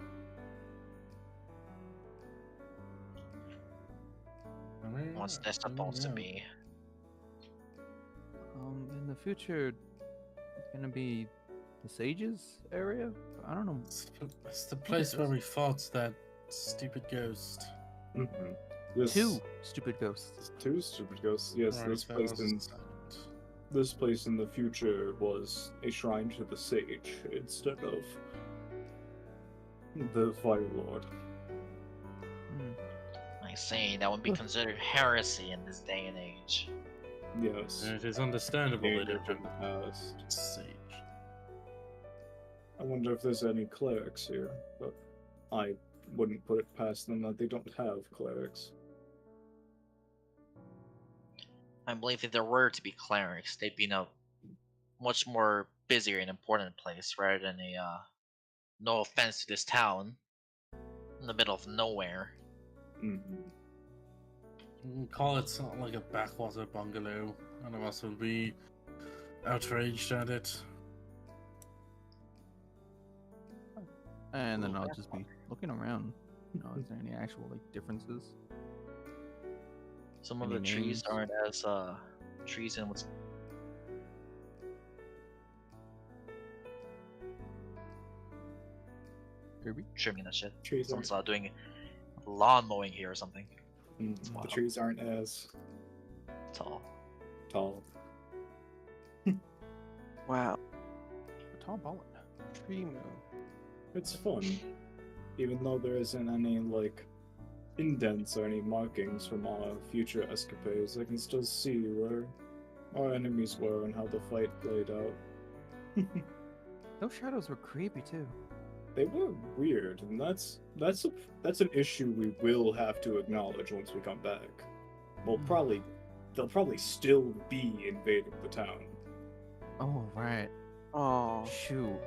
What's that supposed to be? In the future, it's gonna be the Sages area. I don't know. It's the place where we fought that stupid ghost. Mm-hmm. Two stupid ghosts. Two stupid ghosts. Yes, Right, this that place was in silent. this place in the future was a shrine to the sage instead of the Fire Lord. Hmm. I say that would be considered heresy in this day and age. Yes. And it is understandable that Danger it from the past. sage. I wonder if there's any clerics here, but I wouldn't put it past them that they don't have clerics. I believe if there were to be clerics, they'd be in a much more busier and important place rather than a, no offense to this town, in the middle of nowhere. Mm-hmm. You can call it something like a backwater bungalow. None of us will be outraged at it. And then I'll just be looking around. You know, is there any actual like differences? Some of Any the trees names? aren't as trees in what's Kirby? trimming that shit. Trees Someone's aren't, doing lawn mowing here or something. the wild. trees aren't as Tall. tall. Wow. A tall ballad. Tree moon. It's fun, even though there isn't any like indents or any markings from our future escapades. I can still see where our enemies were and how the fight played out. Those shadows were creepy too. They were weird, and that's an issue we will have to acknowledge once we come back. They'll probably still be invading the town. Oh right. Oh. Shoot.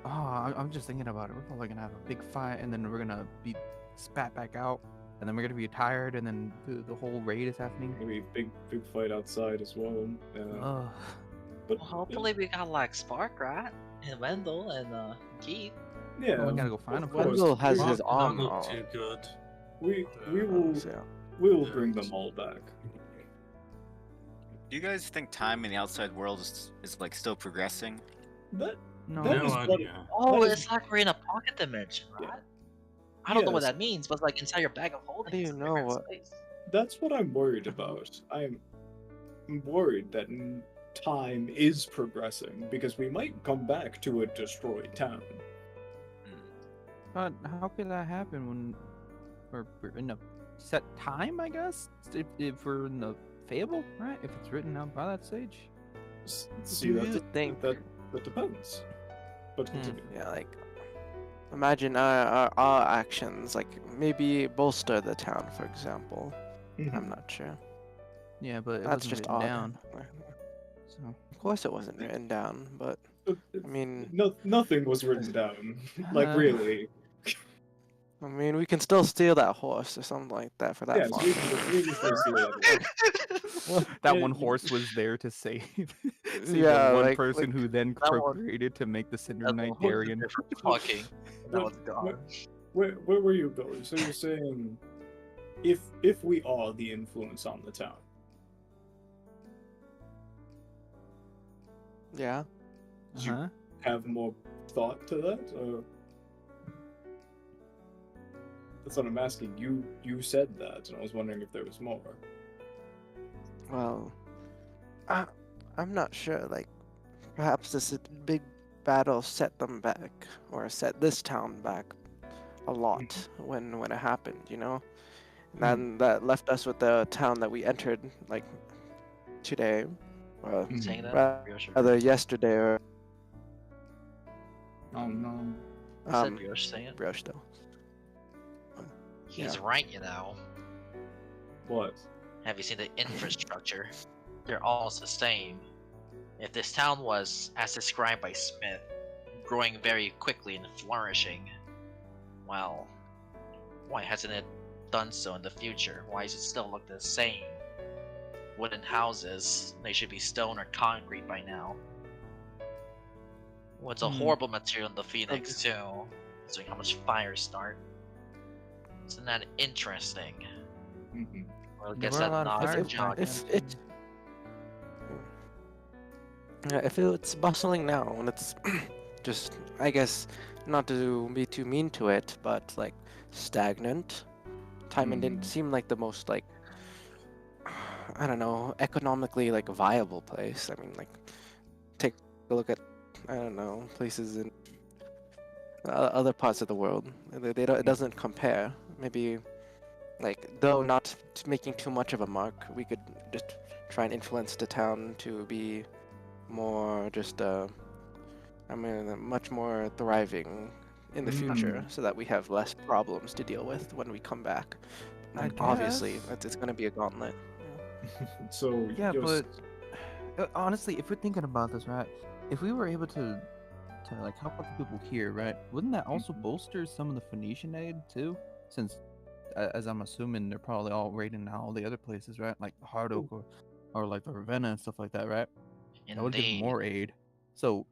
Oh, I'm just thinking about it. We're probably gonna have a big fight, and then we're gonna be spat back out, and then we're gonna be tired, and then the whole raid is happening. Maybe big fight outside as well. Ugh. But Well, hopefully we got like Spark, right? And Wendell and Keith. yeah, Oh, we gotta go find of him first. course. Wendell has Rock his did arm not look on. too good. We So, will bring them all back. Do you guys think time in the outside world is like still progressing? That No. That No is what- idea. Oh, That it's is- like we're in a pocket dimension, right? Yeah. I don't know what Yes. that means, but it's like inside your bag of holding. do you it's a know different what- space. that's what I'm worried about. I'm worried that time is progressing because we might come back to a destroyed town. But how could that happen when we're in a set time? I guess if we're in the fable, right? If it's written out by that sage. See, do that's you think? that depends. But Hmm. continue. Yeah, like imagine our actions, like maybe bolster the town, for example. I'm not sure. Yeah, but it That's wasn't just written odd. down. So Of course, it wasn't written down, but I mean, Nothing was written down. Like really. I mean, we can still steal that horse or something like that for that Yes, farm. we can still steal that one. that Yeah, one horse was there to save save the Yeah, one like person who then That one- procreated to make the Cinder That Knight one was Darien. there for fucking. That was But gone. where were you going? So you're saying if we are the influence on the town, Yeah. did you Uh-huh. have more thought to that? Or... That's what I'm asking. You said that, and I was wondering if there was more. Well, I'm not sure. Like, perhaps this big battle set them back, or set this town back a lot when it happened. You know, and then that left us with the town that we entered like today, or Saying that? Ryoshi. rather yesterday, or Oh no. Is that Ryoshi saying it? Brioche though. He's Yeah. right, you know. What? Have you seen the infrastructure? They're all the same. If this town was, as described by Smith, growing very quickly and flourishing, well, why hasn't it done so in the future? Why does it still look the same? Wooden houses, they should be stone or concrete by now. What's a horrible material in the Phoenix too, considering how much fires start. Isn't that interesting? Mm-hmm. Well, There gets were a that lot of nod fires from John. back If then, if it's bustling now, and it's just, I guess, not to be too mean to it, but like stagnant. Timon didn't seem like the most like, I don't know, economically like viable place. I mean, like, take a look at, I don't know, places in other parts of the world. They don't, it doesn't compare. Maybe, like, though not making too much of a mark, we could just try and influence the town to be more just, I mean, much more thriving in the future, so that we have less problems to deal with when we come back. I And obviously, guess. it's going to be a gauntlet. So Yeah, you're but honestly, if we're thinking about this, right? If we were able to like help out the people here, right? Wouldn't that also bolster some of the Phoenician aid too? Since, as I'm assuming, they're probably all raiding all the other places, right? Like Hard Oak or like the Ravenna and stuff like that, right? That would give them Indeed. more aid, so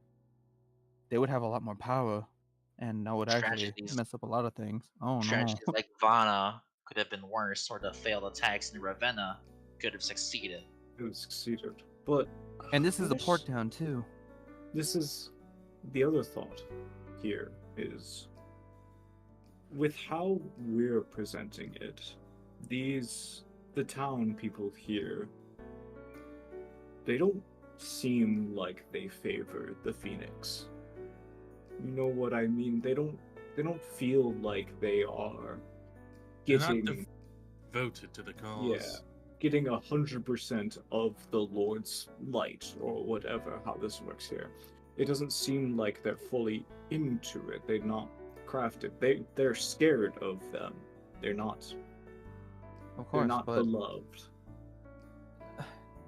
they would have a lot more power, and that would actually Tragedies. mess up a lot of things. Oh no! Tragedies like Vana could have been worse, or the failed attacks in Ravenna could have succeeded. it succeeded. But And this is the this- port town too. This is the other thought here is with how we're presenting it, the town people here, they don't seem like they favor the Phoenix. You know what I mean? They don't feel like they are They're not getting devoted to the cause. yeah, getting 100% of the Lord's light or whatever, how this works here. It doesn't seem like they're fully into it. They're not crafted. They're scared of them. They're not Of they're course, not but beloved.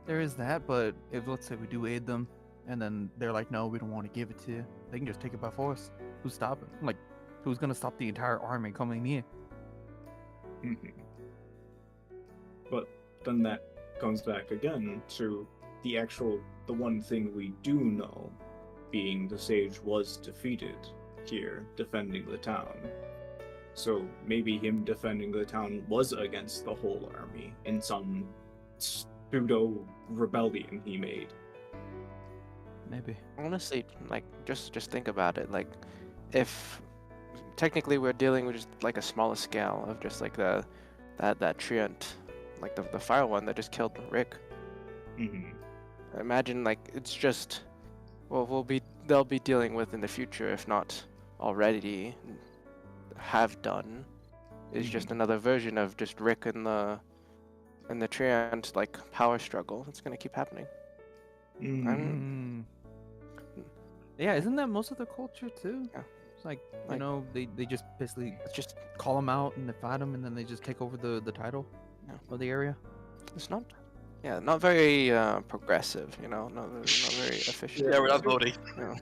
there is that. But if let's say we do aid them, and then they're like, "No, we don't want to give it to you," they can just take it by force. Who's stopping? Like, who's gonna stop the entire army coming here? Mhm. But then that comes back again to the one thing we do know, being the sage was defeated here, defending the town. So maybe him defending the town was against the whole army in some pseudo rebellion he made. Maybe. Honestly, like, just think about it. Like, if technically we're dealing with just like a smaller scale of just like that treant, like the fire one that just killed Rick. Mm-hmm. Imagine like it's just they'll be dealing with in the future, if not already have done, is just another version of just Rick and the treant like power struggle. It's gonna keep happening. Mm-hmm. Yeah, isn't that most of the culture too? Yeah. Like, you Like- know, they just basically It's just call them out and they fight them, and then they just take over the title Yeah. of the area. it's not. Yeah, not very progressive. You know, not very efficient. Yeah, we're not voting.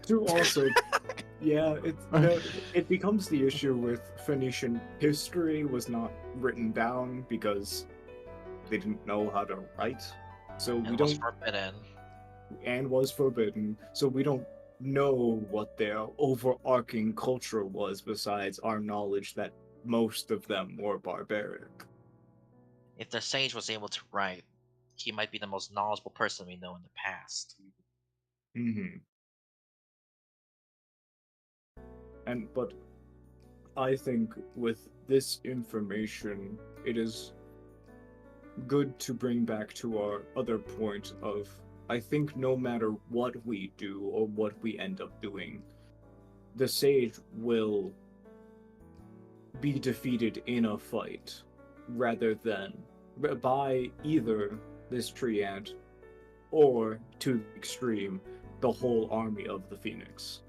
To also, yeah, it becomes the issue with Phoenician history was not written down because they didn't know how to write, so we It was don't, forbidden. and was forbidden, so we don't know what their overarching culture was besides our knowledge that most of them were barbaric. If the sage was able to write, he might be the most knowledgeable person we know in the past. Mm-hmm. But I think with this information, it is good to bring back to our other point of, I think no matter what we do or what we end up doing, the sage will be defeated in a fight rather than by either this tree ant or, to the extreme, the whole army of the Phoenix.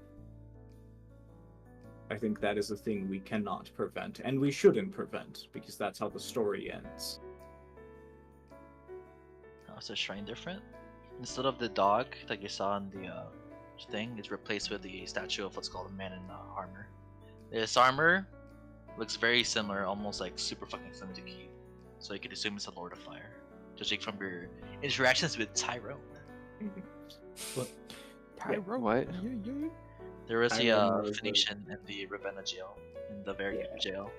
I think that is a thing we cannot prevent, and we shouldn't prevent, because that's how the story ends. How is the shrine different? Instead of the dog that you saw in the thing, it's replaced with the statue of what's called a man in armor. This armor looks very similar, almost like super fucking similar to Keith. So you could assume it's a Lord of Fire, judging from your interactions with Tyrone. But Tyrone. What? There was I the remember the- Phoenician in the Ravenna jail, in the very Yeah. jail,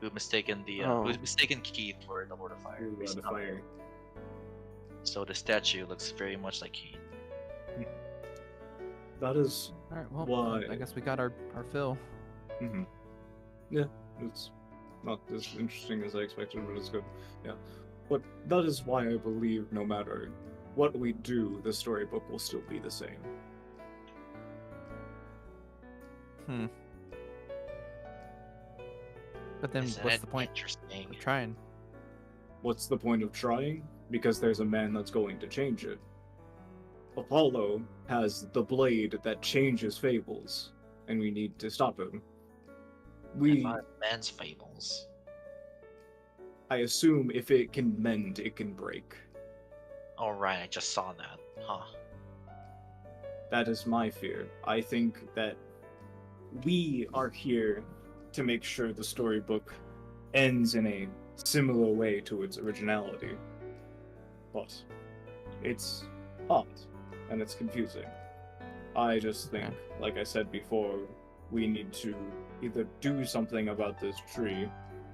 who mistaken Keith for the Lord of Fire. Lord He's of not Fire. there. So the statue looks very much like Keith. That is, All right, well, Why? I guess we got our fill. yeah, it's not as interesting as I expected, but it's good. Yeah, but that is why I believe no matter what we do, the storybook will still be the same. But then, Isn't what's it the point interesting? of trying? What's the point of trying? Because there's a man that's going to change it. Apollo has the blade that changes fables, and we need to stop him. We, Not man's fables. I assume, if it can mend, it can break. Oh right, I just saw that. Huh. That is my fear. I think that we are here to make sure the storybook ends in a similar way to its originality. But it's hard and it's confusing. I just think, like I said before, we need to either do something about this tree,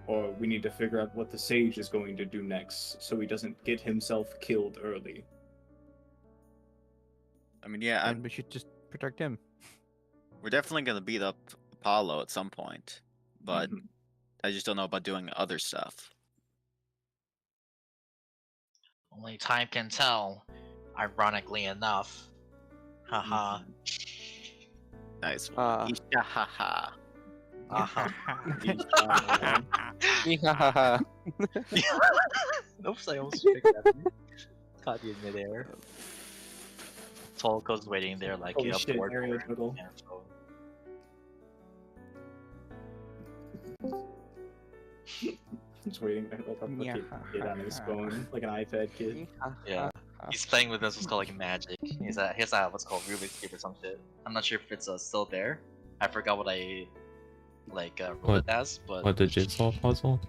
or we need to figure out what the sage is going to do next so he doesn't get himself killed early. I mean, yeah, And we should just protect him. we're definitely gonna beat up Apollo at some point, but Mhm. I just don't know about doing other stuff. Only time can tell. Ironically enough. Haha. Nice. Uh, Ishahaha. Aha. Oops, I almost picked that. Caught you in midair. Tolko's waiting there like Holy a shit, board aerial player. juggle. Yeah, so- Just waiting like a fucking kid on his phone, like an iPad kid. Yeah. He's playing with this what's called like magic. He's at what's called Rubik's Cube or some shit. I'm not sure if it's still there. I forgot what I rolled it as, but What, the jigsaw puzzle?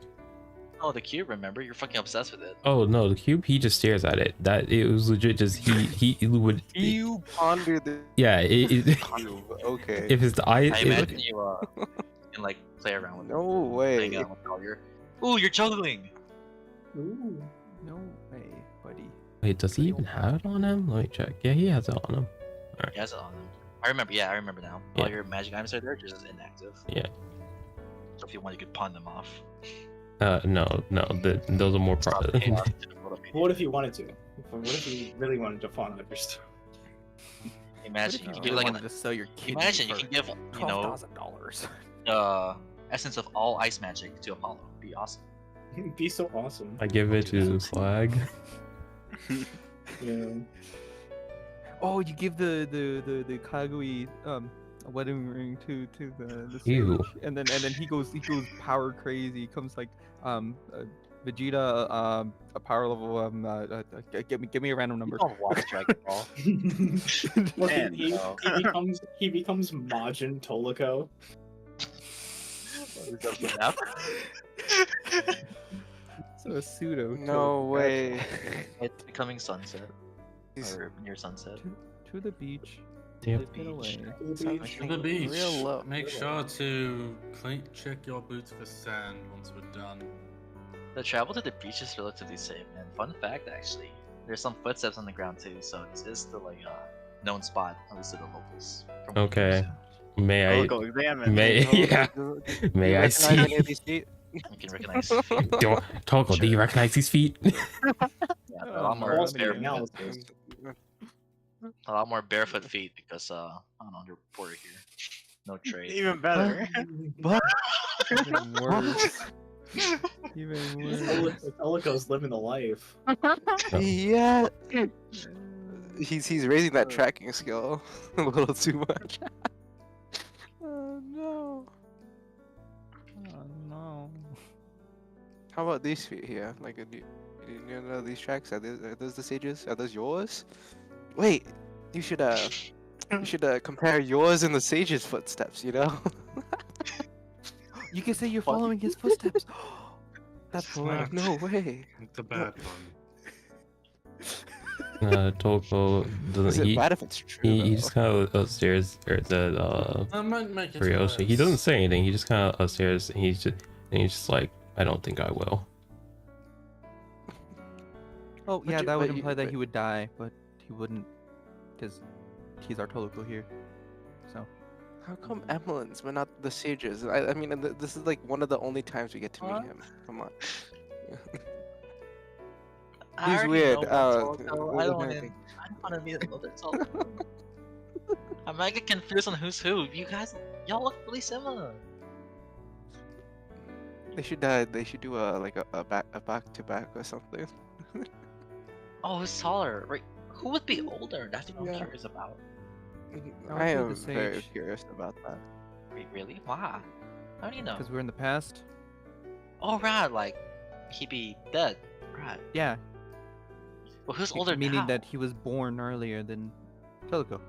oh, the cube. Remember, you're fucking obsessed with it. Oh no, the cube. He just stares at it. That it was legit. Just he would. you ponder the Yeah. cube. Okay. If his eyes. I imagine you can like play around with it. No way. Playing, with all your... Ooh, you're juggling. Ooh. No way, buddy. Wait, does he even have it on him? Let me check. Yeah, he has it on him. He has it on him. I remember. Yeah, I remember now. Yeah. All your magic items are there, just inactive. Yeah. So if you want, you could pawn them off. No. Those are more Stop the pro. chaos to the world of What if he wanted to? What if he really wanted to fawn out your stuff? Imagine you What can if give you like wanted an. to sell your kidney Imagine you for can give you know $12,000. essence of all ice magic to Apollo. It'd be awesome. It'd be so awesome. I give it to Slag. Yeah. Oh, you give the Kagui a wedding ring to the Ew. sage, and then he goes power crazy. He comes like Vegeta a power level give me a random You number. don't watch Dragon Ball. Look, Man, he, no. he becomes Majin Tolico. Is that the map? So a pseudo. No way. It's becoming sunset He's or near sunset. To the beach. Yep. Live it away. sounds To the beach. real low. Make sure to check your boots for sand once we're done. The travel to the beach is relatively safe, man. Fun fact, actually, there's some footsteps on the ground too, so this is the known spot, at least to the locals. from what we Okay. understand. May I'll I? go examine. May yeah. May I recognize see? any of these feet? You can recognize. Toko, do you recognize these feet? Yeah, a Oh, lot more Pause the barefoot. analysis. A lot more barefoot feet because I don't know, underreported here. No trade. Even better. Even worse. Even worse. Tolico's living the life. Yeah. He's raising that tracking skill a little too much. Oh no. Oh no. How about these feet here? Like, do you know these tracks? Are those the sages? Are those yours? Wait, you should compare yours and the sage's footsteps. You know? You can say you're following his footsteps. That's poetic. No way. The bad one. Toko Is doesn't. it bad if it's true? He though? just kind of upstairs or the I might make it Ryoshi. He worse. doesn't say anything. He just kind of upstairs and he's just like, I don't think I will. Oh But yeah, you- that would but you- imply that but- he would die, but he wouldn't, because he's our Tolico here. So How come Emelin's but not the sages? I mean, this is like one of the only times we get to meet him. Come on. I He's already weird. know one Tolko. I what don't want do you to. I don't want to be another Tolko. I might get confused on who's who. Y'all look really similar. They should do a back to back or something. Oh, who's taller? Right? Who would be older? That's what I'm Yeah. curious about. I would be am the very sage. curious about that. Wait, really? Why? How do you know? because we're in the past. Oh, right. Like he'd be dead. Right. Yeah, Well, who's older meaning now? that he was born earlier than Tolico.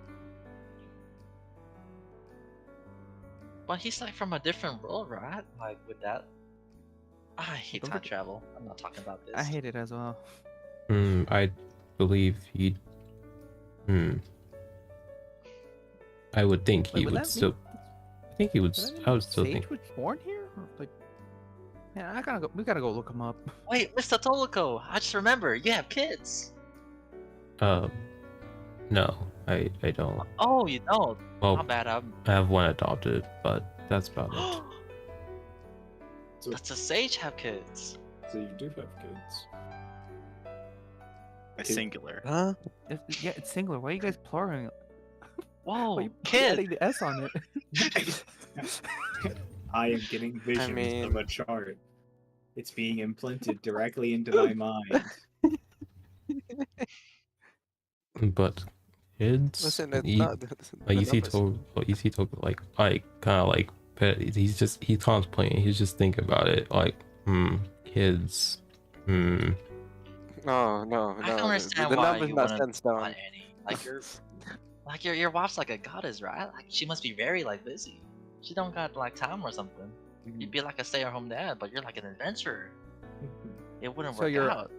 But he's like from a different world, right? Like with that. I hate Don't time forget- travel. I'm not talking about this. I hate it as well. I believe he. I would think he Wait, would would that still. mean- I think he would. Does that mean I would still Sage think. was born here? Or, like, yeah, we gotta go look him up. Wait, Mr. Tolico, I just remember you have kids. No, I don't. Oh, you don't. My Well, bad. I have one adopted, but that's about it. So, Does the sage have kids? so you do have kids. A singular. Huh? Yeah, it's singular. Why are you guys plurring? Whoa, Why are you kid. adding the S on it? I am getting visions of mean- a chart. It's being implanted directly into my mind. But kids. Listen, it's he- not. Like you see, numbers. like kind of like, he's contemplating. He's just thinking about it. Like, kids. No, no. I don't understand the why number's you not wanna set in stone. want Annie. Like your wife's like a goddess, right? Like she must be very like busy. She don't got like time or something. You'd be like a stay-at-home dad, but you're like an adventurer. It wouldn't So work you're- out.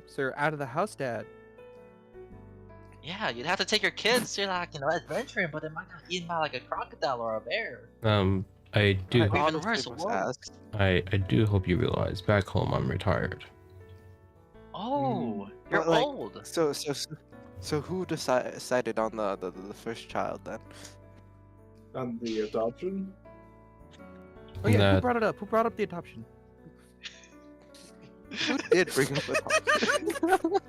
So you're out of the house, Dad. Yeah, you'd have to take your kids. You're like adventuring, but they might get eaten by like a crocodile or a bear. I do. Even Honestly, worse, was whoa. asked. I do hope you realize back home I'm retired. Oh, you're But, like, old. So who decided on the first child then? On the adoption? Oh yeah, who That- brought it up? Who brought up the adoption? Who did bring up the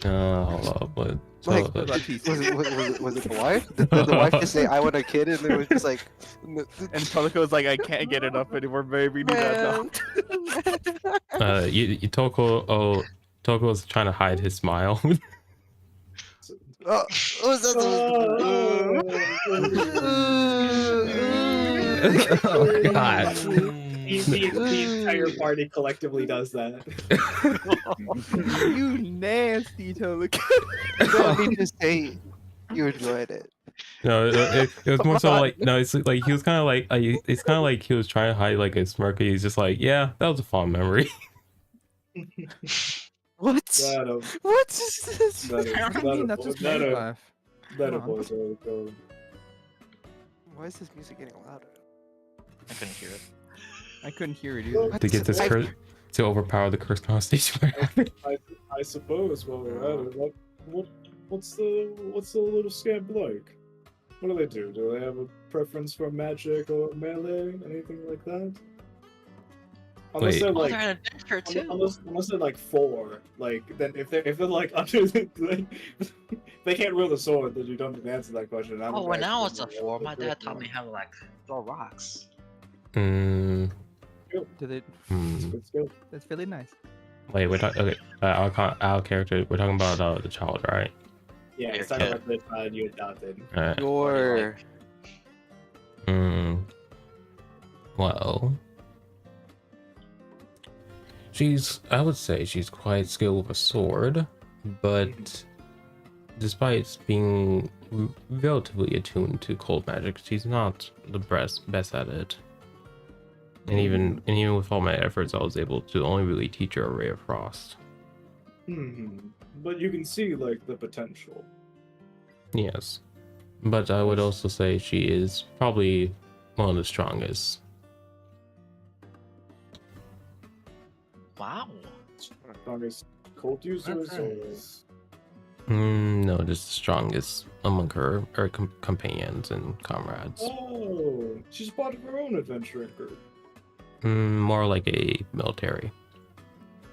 Hold up, but Like, What about peace? was it the wife? Did the wife just say I want a kid and it was just like And Tolico was like, I can't get it up anymore, baby. Need to man. Toko was trying to hide his smile. Oh, what's that Oh god. The entire party collectively does that. You nasty Toga. You don't need to say you enjoyed it. No, it was more so like no, it's like he was kind of like it's kind of like he was trying to hide like a smirk. He's just like, yeah, that was a fond memory. What? That What is this? What do you mean? That's just that my a- laugh. that Hold on. was really cool. Why is this music getting louder? I couldn't hear it. I couldn't hear it either. To get this curse to overpower the curse conversation. What happened? I suppose while we're at it, what's the little scamp like? What do they do? Do they have a preference for magic or melee, anything like that? Unless Wait. they're Oh, like, they're an adventurer too. unless they're like 4, like then if they're like under the, they can't wield a sword, then you don't have to answer that question. I Oh, don't when I actually was a know 4, what my they're dad taught me doing. how to like throw rocks. Do they? Good skill. That's really nice. Wait, we're talking. Okay, our character. We're talking about the child, right? Yeah, Your it's not kid. about the child you adopted. Alright. Your Well, I would say she's quite skilled with a sword, but despite being relatively attuned to cold magic, she's not the best at it. And even with all my efforts, I was able to only really teach her a ray of frost. But you can see like the potential. Yes, but I would also say she is probably one of the strongest. Wow. Strongest cold users or No, just the strongest among her companions and comrades. oh, she's part of her own adventuring group. More like a military.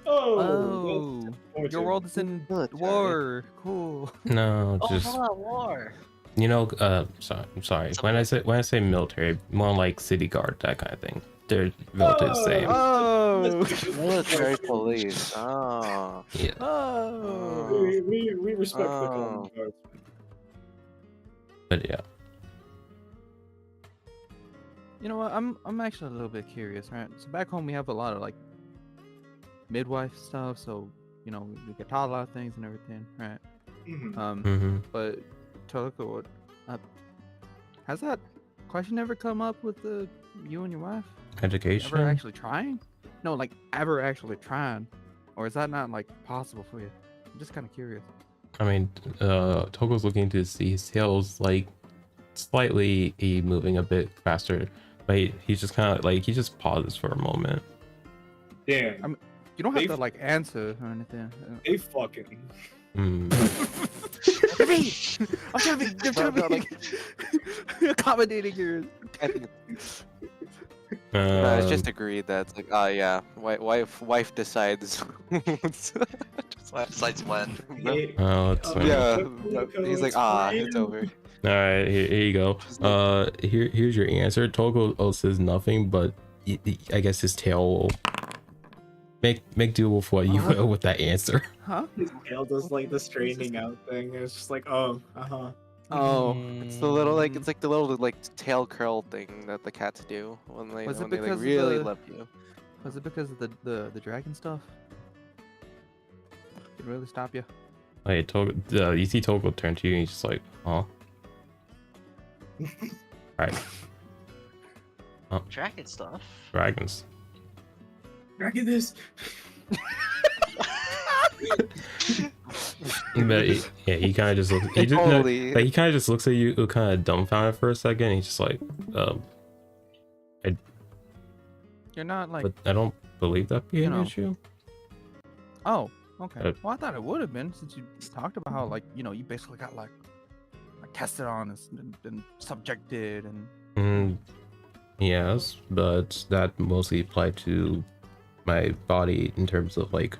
Oh, Oh, your world is in Military. war. Cool. No, Oh, just hello, war. you know. I'm sorry. When I say military, more like city guard, that kind of thing. They're relatively the same. Oh. military police. Oh. Yeah. Oh. we respect the Oh. common guardsmen. But yeah. You know what? I'm actually a little bit curious, right? So back home we have a lot of like midwife stuff, so you know we get taught a lot of things and everything, right? Mhm. But Toko, has that question ever come up with you and your wife? Education. Ever actually trying? No, like ever actually trying, or is that not like possible for you? I'm just kind of curious. I mean, Togo's looking to see his tails like slightly moving a bit faster, but he's just kind of like he just pauses for a moment. Damn, You don't have They- to like answer or anything. they fucking. Hmm. I'm trying to be accommodating here. I think no, it's just agreed that it's like, oh yeah, wife decides. Websites when. Oh, it's fine. Yeah, Togo, he's like, it's ah, fine. it's over. All right, here you go. Just like- Here's your answer. Togo says nothing, but I guess his tail will make do with what you will with that answer. Huh? His tail does like the straightening out thing. It's just like, oh, Oh. It's the little like it's like the little like tail curl thing that the cats do when they Was it when they like because of really the- love you. Was it because of the dragon stuff? Did it really stop you? Wait, Togo, you see Togo turn to you and he's just like, huh? Right, Dragon stuff. dragons. dragon this. But he kind of just looks. He just, Totally. like, he kind of just looks at you, kind of dumbfounded for a second. And he's just like, You're not like. but I don't believe that being an know. issue. Oh, okay. Uh, Well, I thought it would have been since you talked about how like you basically got like tested on and subjected and. Yes, but that mostly applied to my body in terms of like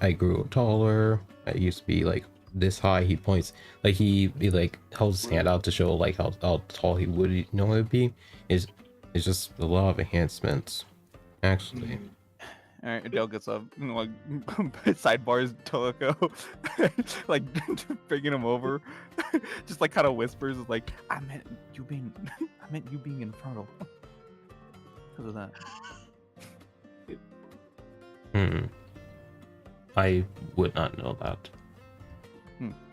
I grew taller. I used to be like this high. He points like he like holds his hand out to show like how tall he would normally be. It's just a lot of enhancements, actually. Alright, Adele gets up, and, like, sidebars Toko, like, bringing him over. Just, like, kind of whispers, like, I meant you being infernal. Because of that. I would not know that.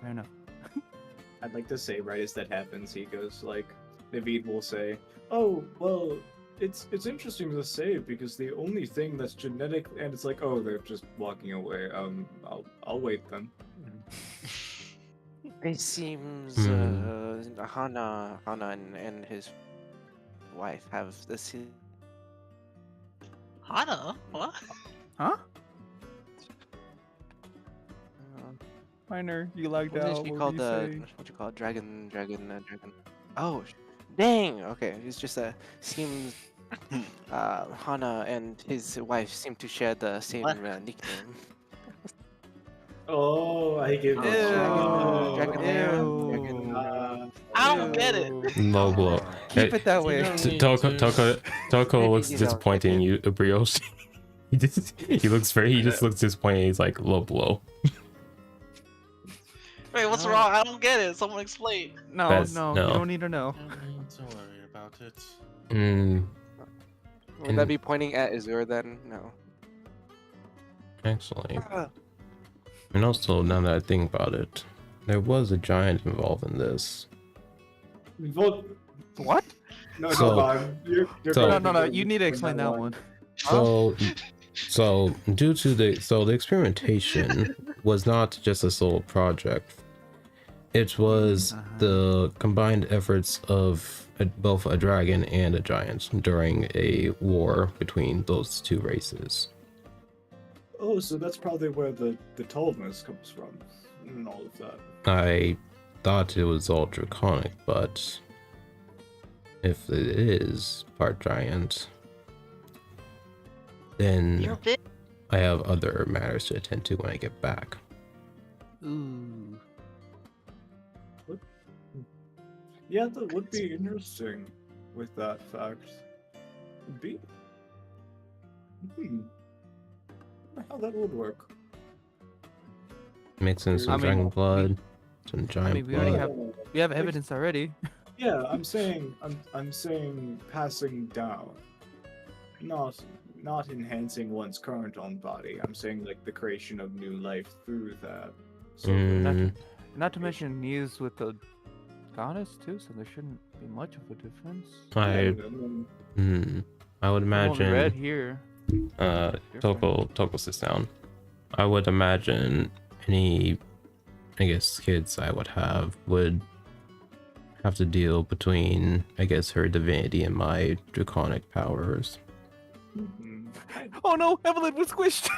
Fair enough. I'd like to say, right as that happens, he goes like, Naveed will say, "Oh, well, it's interesting to say because the only thing that's genetic," and it's like, "Oh, they're just walking away. I'll wait then." It seems Hana and his wife have this. Hana? What? Huh? Minor, you lagged What out. did you What call did you say? what you call it? Dragon. Oh, dang. Okay, it's just seems Hana and his wife seem to share the same What? nickname. Oh, I give it. Dragon Lair. I don't get it. Low blow. Keep it that You way. don't need Toko to- looks You don't disappointed in you, Brioche. he just looks disappointed. He's like low blow. Wait, what's wrong? I don't get it. Someone explain. No, Best- no, no. you don't need to know. You don't need to worry about it. Would that be pointing at Azure then? No. Actually, and also now that I think about it, there was a giant involved in this. What? No, So- hold on. You're so- No, you need to explain that one. So due to the experimentation was not just a solo project. It was the combined efforts of both a dragon and a giant during a war between those two races. Oh, so that's probably where the tallness comes from, and all of that. I thought it was all draconic, but if it is part giant, then You're big. I have other matters to attend to when I get back. Ooh. Yeah, that would be interesting with that fact. Be. How that would work. Mixing some I mean, dragon blood, some giant we blood. already We have evidence already. Yeah, I'm saying passing down, not enhancing one's current own body. I'm saying like the creation of new life through that. So Mm, Not to mention he is with the goddess too, so there shouldn't be much of a difference. I would From what we read imagine. here. Toko sits down. I would imagine any, I guess, kids I would have would have to deal between, I guess, her divinity and my draconic powers. Oh no, Evelyn was squished.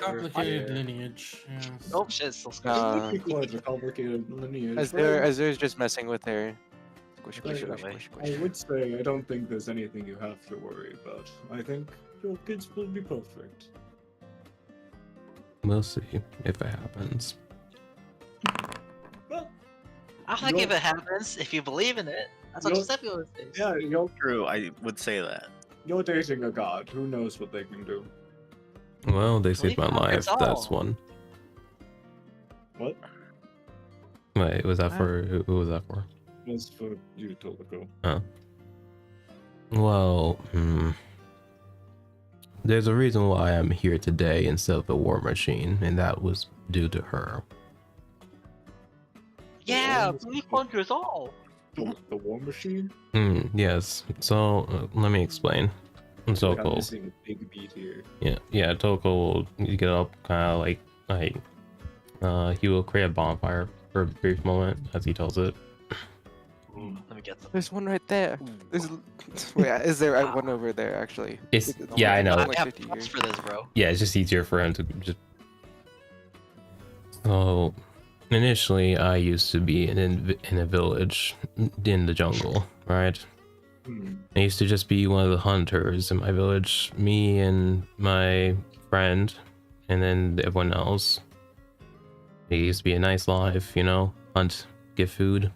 Complicated lineage. Yes. Oh shit, still Uh, It would be quite a complicated lineage. Azur's just messing with her. Squish, By squish, the squish, way, squish, I squish. would say I don't think there's anything you have to worry about. I think your kids will be perfect. We'll see if it happens. Well, I think if it happens, if you believe in it, that's what You'll- Giuseppe says. yeah, True, I would say that. you're dating a god. Who knows what they can do? Well, they saved my Believe in life. it's all. That's one. What? Wait, was that for who was that for? That's for you, Toloko. Well, there's a reason why I'm here today instead of a war machine, and that was due to her. Yeah, believe hunters all. The war machine? Yes. So let me explain. So I'm cool. missing a big beat here. Yeah. Toko will get up, kind of like he will create a bonfire for a brief moment, as he tells it. Let me get them. There's one right there. There's, wait, is there one over there actually? It's It's yeah, I only- know. it's I only have 50 props years. for this, bro. Yeah, it's just easier for him to just. So, initially, I used to be in a village in the jungle, right? I used to just be one of the hunters in my village. Me and my friend, and then everyone else. It used to be a nice life, you know, hunt, get food,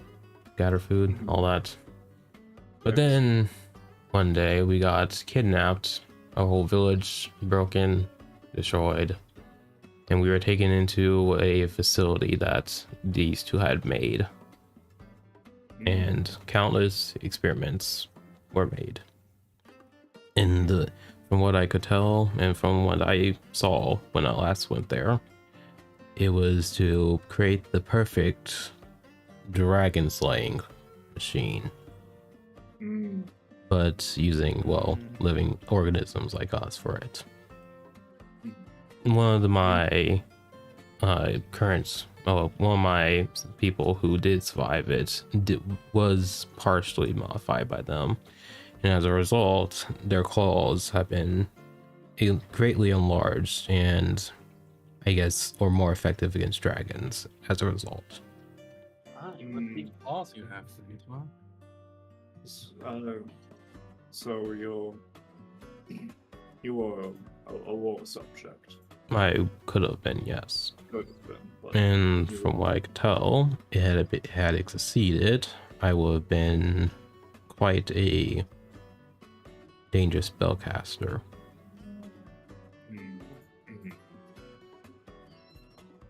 gather food, all that. But then one day we got kidnapped our whole village broken, destroyed, and we were taken into a facility that these two had made, and countless experiments were made. From what I could tell and from what I saw when I last went there, it was to create the perfect dragon slaying machine, but using, well, living organisms like us for it. One of my one of my people who did survive it was partially modified by them, and as a result, their claws have been greatly enlarged and, I guess, or more effective against dragons as a result. Ah, what big balls you have, Sweetwa. So you are a war subject. I could have been, yes. Could have been, but And you from what I could tell, had it succeeded, I would have been quite a dangerous spellcaster.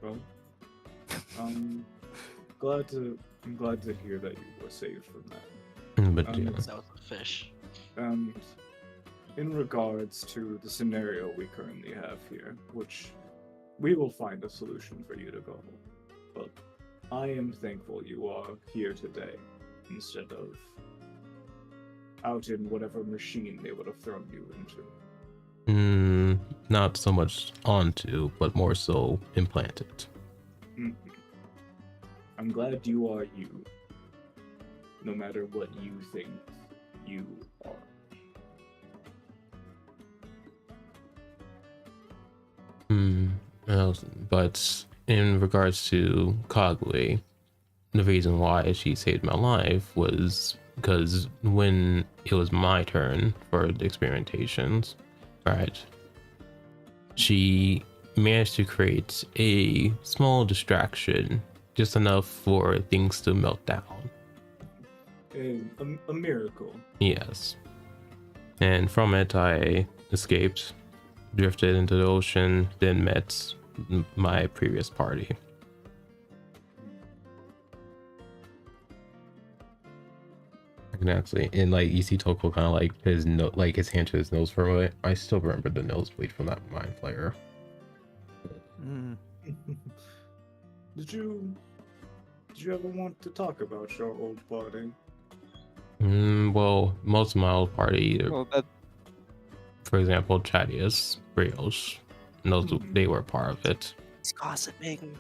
Well, I'm glad to hear that you were saved from that. But yeah, That was a fish. And in regards to the scenario we currently have here, which we will find a solution for you to go, but I am thankful you are here today instead of out in whatever machine they would have thrown you into. not so much onto, but more so implanted. I'm glad you are you, no matter what you think you are. But in regards to Cogly, the reason why she saved my life was because when it was my turn for the experimentations, right, she managed to create a small distraction, just enough for things to melt down. A miracle. Yes. And from it, I escaped, drifted into the ocean, then met my previous party. I can actually, and like you see Toko kind of like his hand to his nose for a moment. I still remember the nosebleed from that mind flayer. Did you ever want to talk about your old party? Well, most of my old party, Well, that for example, Chadius, Brioche, those they were part of it. is gossiping.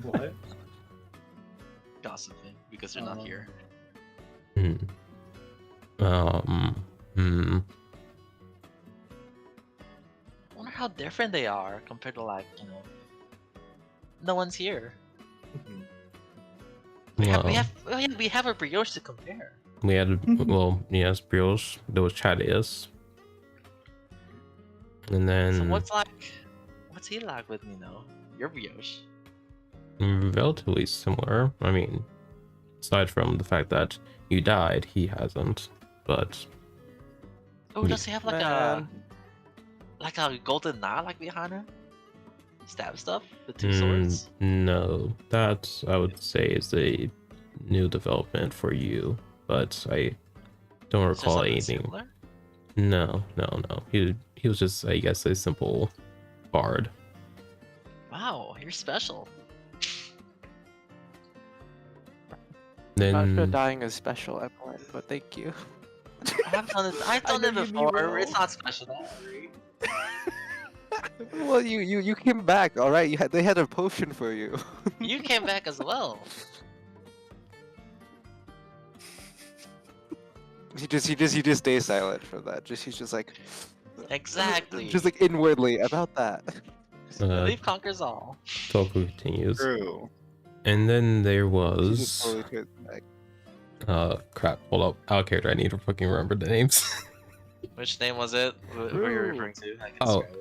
What? Gossiping because they're not here. I wonder how different they are compared to, like, no one's here. We have a brioche to compare. We had, well, yes, Brioche, there was Chadius. And then So what's he like with your brioche? relatively similar. I mean, aside from the fact that you died, he hasn't. But Oh, does he have like Man. a golden knife like behind him? Stab stuff with two swords? no, that I would say is a new development for you. But I don't Is there recall something anything. similar? No. He was just, I guess, a simple bard. Wow, you're special. Not sure Then dying is special, Evelyn, but thank you. I've done it. I've done know it you mean before. well. It's not special. Don't worry. Well, you came back, all right. They had a potion for you. You came back as well. He just stays silent for that. He's just like Exactly. just like inwardly about that. Belief conquers all. Toku continues. True. And then there He just was totally took it back. crap, hold up. Our character, I need to fucking remember the names. Which name was it? What are you referring to? I can Oh. describe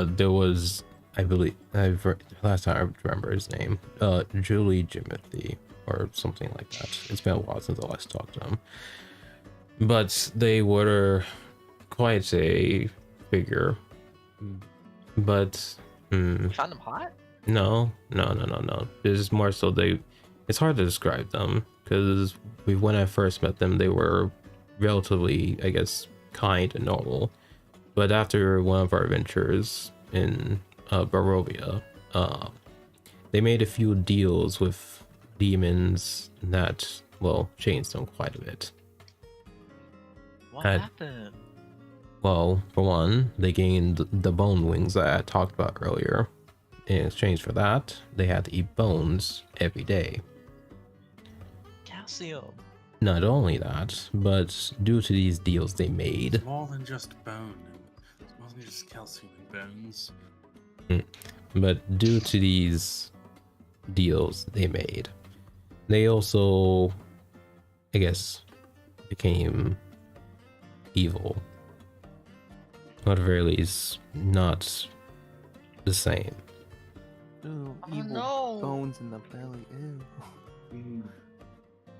it. There was, I believe, last time I remember his name, Julie Jimothy or something like that. It's been a while since I last talked to him. But they were quite a figure, but You found him hot? no. It's just more so it's hard to describe them because when I first met them, they were relatively, I guess, kind and normal. But after one of our adventures in Barovia, they made a few deals with demons that, well, changed them quite a bit. What And- happened? Well, for one, they gained the bone wings that I talked about earlier. In exchange for that, they had to eat bones every day. Calcium. Not only that, but due to these deals they made, It's more than just bone. It's more than just calcium and bones. but due to these deals they made, they also, I guess, became evil. Or at the very least, not the same. Ooh, Oh, evil no. bones in the belly. Ew.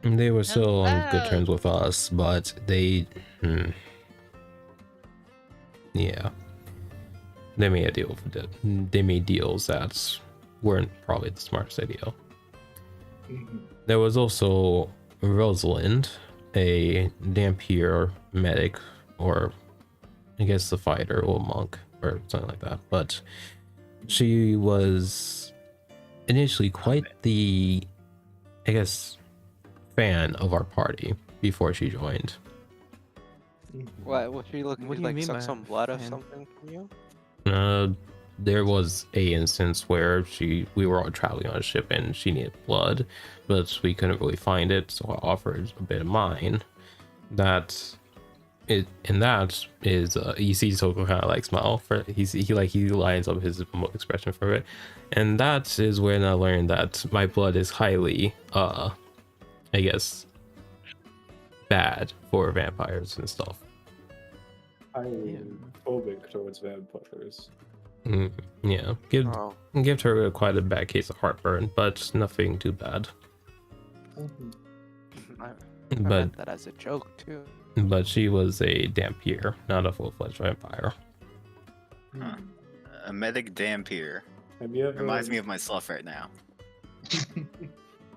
They were still on good bad. terms with us, but they, yeah, they made a deal. They made deals that weren't probably the smartest idea. There was also Rosalind, a Dampier medic, or I guess a fighter or a monk or something like that. But she was initially quite the, I guess, fan of our party before she joined. What was she looking What to do you like mean suck by some blood or fan? something from you? There was a instance where we were all traveling on a ship and she needed blood, but we couldn't really find it, so I offered a bit of mine. That is you see Toko kind of like smile for he lines up his expression for it, and that is when I learned that my blood is highly I guess bad for vampires and stuff. Highly phobic towards vampires. Yeah, Oh, give her quite a bad case of heartburn, but nothing too bad. I But meant that as a joke too. but she was a Dampier, not a full-fledged vampire. Huh. A medic Dampier. Have you ever Reminds me of myself right now.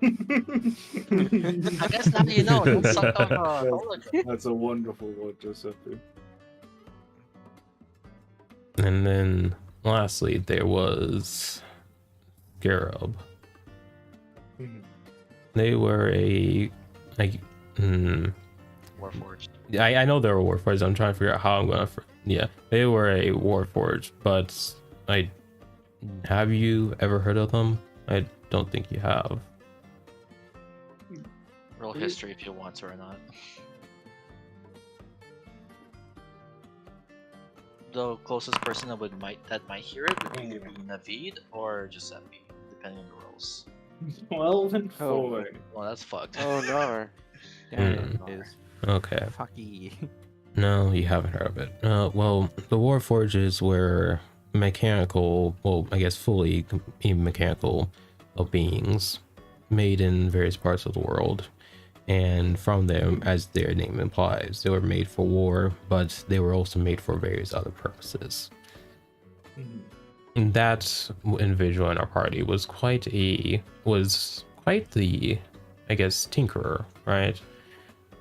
I guess now you know. Don't suck off a hologram. That's a wonderful one, Giuseppe. And then lastly, there was Garub. They were a like. Warforged. I know they were Warforged. I'm trying to figure out how I'm gonna. Yeah, they were a Warforged, but have you ever heard of them? I don't think you have. Roll history if you want to or not. The closest person that might hear it would either be Naveed or Giuseppe, depending on the rolls. 12 and Oh. 4. Well, that's fucked. Oh no. Damn, it is Okay. fucky. No, you haven't heard of it. Well, the Warforges were mechanical, well, I guess fully mechanical beings made in various parts of the world. And from them, as their name implies, they were made for war, but they were also made for various other purposes. And that individual in our party was quite the, I guess, tinkerer, right?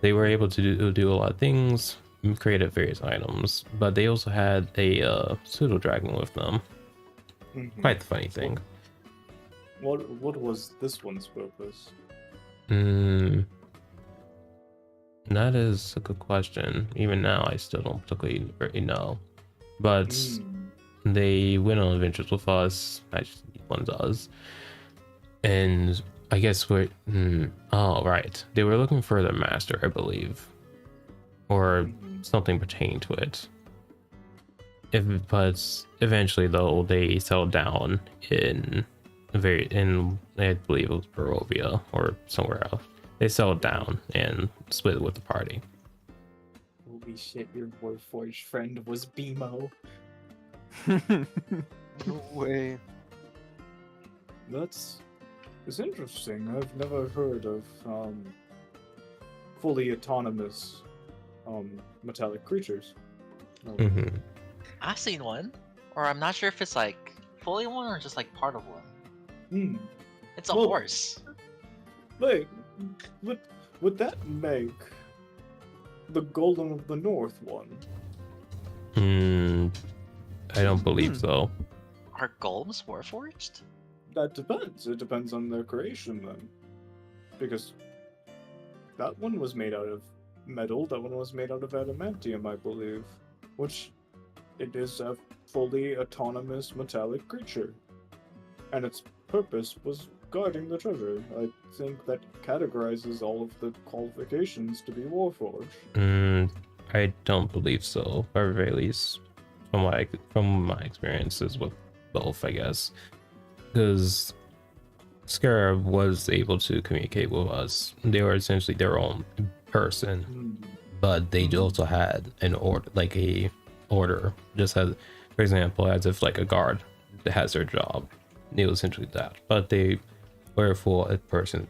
They were able to do a lot of things, created various items, but they also had a pseudo dragon with them. Quite the funny thing. What was this one's purpose? That is a good question. Even now, I still don't particularly really know. But they went on adventures with us. Actually, one does. And I guess oh, right. They were looking for their master, I believe. Or something pertaining to it. But eventually, though, they settled down in I believe it was Barovia or somewhere else. They settled down and split with the party. Holy shit, your Warforged friend was BMO. No way. It's interesting. I've never heard of fully autonomous metallic creatures. Hmm. I've seen one, or I'm not sure if it's like fully one or just like part of one. Hmm. It's a Well- horse. Wait, would that make the Golem of the North one? I don't believe Hmm. so. Are golems warforged? That depends. It depends on their creation then. Because that one was made out of metal, that one was made out of adamantium, I believe. Which it is a fully autonomous metallic creature. And its purpose was guarding the treasure. I think that categorizes all of the qualifications to be warforged. I don't believe so. Or at very least from my experiences with both, I guess. Because Scarab was able to communicate with us. They were essentially their own person, but they also had an order, like a order. Just as, for example, as if like a guard that has their job. They were essentially that, but they were for a person.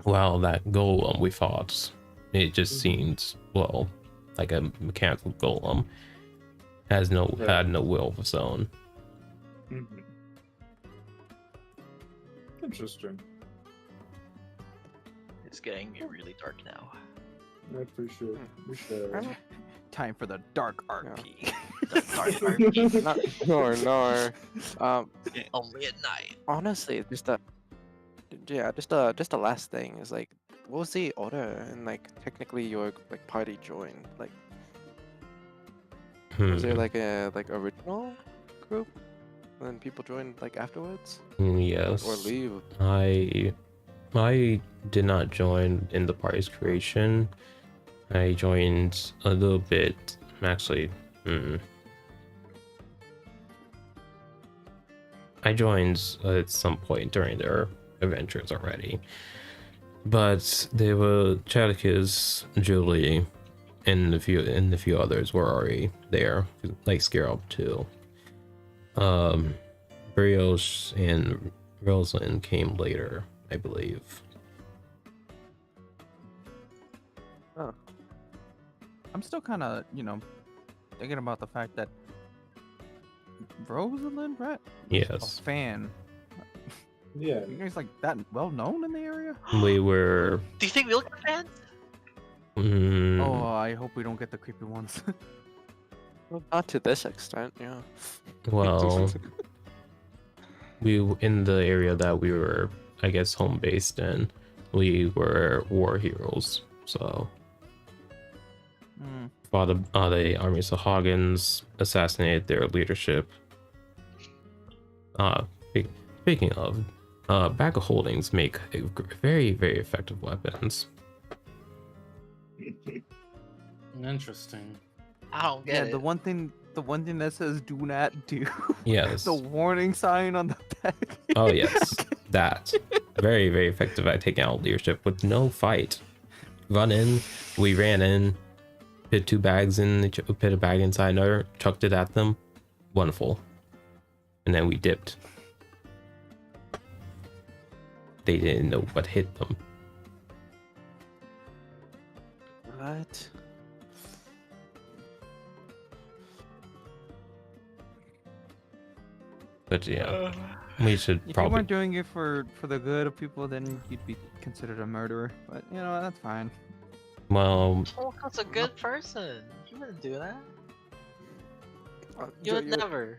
While that golem, we thought it just seemed like a mechanical golem had no will of its own. Mhm. Interesting. It's getting really dark now. I appreciate you sharing. Time for the dark RP. The dark RP. No. Only at night. Honestly, just the last thing is like, what was the order and like technically your like party joined? Like, was there like a original group, and then people joined like afterwards, Yes. or leave? I did not join in the party's creation. I joined a little bit, actually. I joined at some point during their adventures already, but they were Chadicus, Julie, and a few others were already there, like Scarab too. Brioche and Rosalind came later, I believe. I'm still kind of, thinking about the fact that Rosalind, right? Yes. A fan. Yeah. You guys like that well known in the area? We were. Do you think we look like fans? Oh, I hope we don't get the creepy ones. Well, not to this extent, yeah. Well, in the area that we were, I guess, home based in, we were war heroes. So fought the armies of Hoggins, assassinated their leadership. Speaking of, bag of holdings make very, very effective weapons. Interesting. I don't get Yeah, it. the one thing that says "do not do." Yes. The warning sign on the back. Oh yes, that very, very effective at taking out leadership with no fight. Run in, we ran in, put two bags in, put a bag inside another, chucked it at them. Wonderful. And then we dipped. They didn't know what hit them. What? But yeah, we should If you probably. weren't doing it for the good of people, then you'd be considered a murderer. But that's fine. Well, Holcott's a good person. He wouldn't do that. You You- would you- never.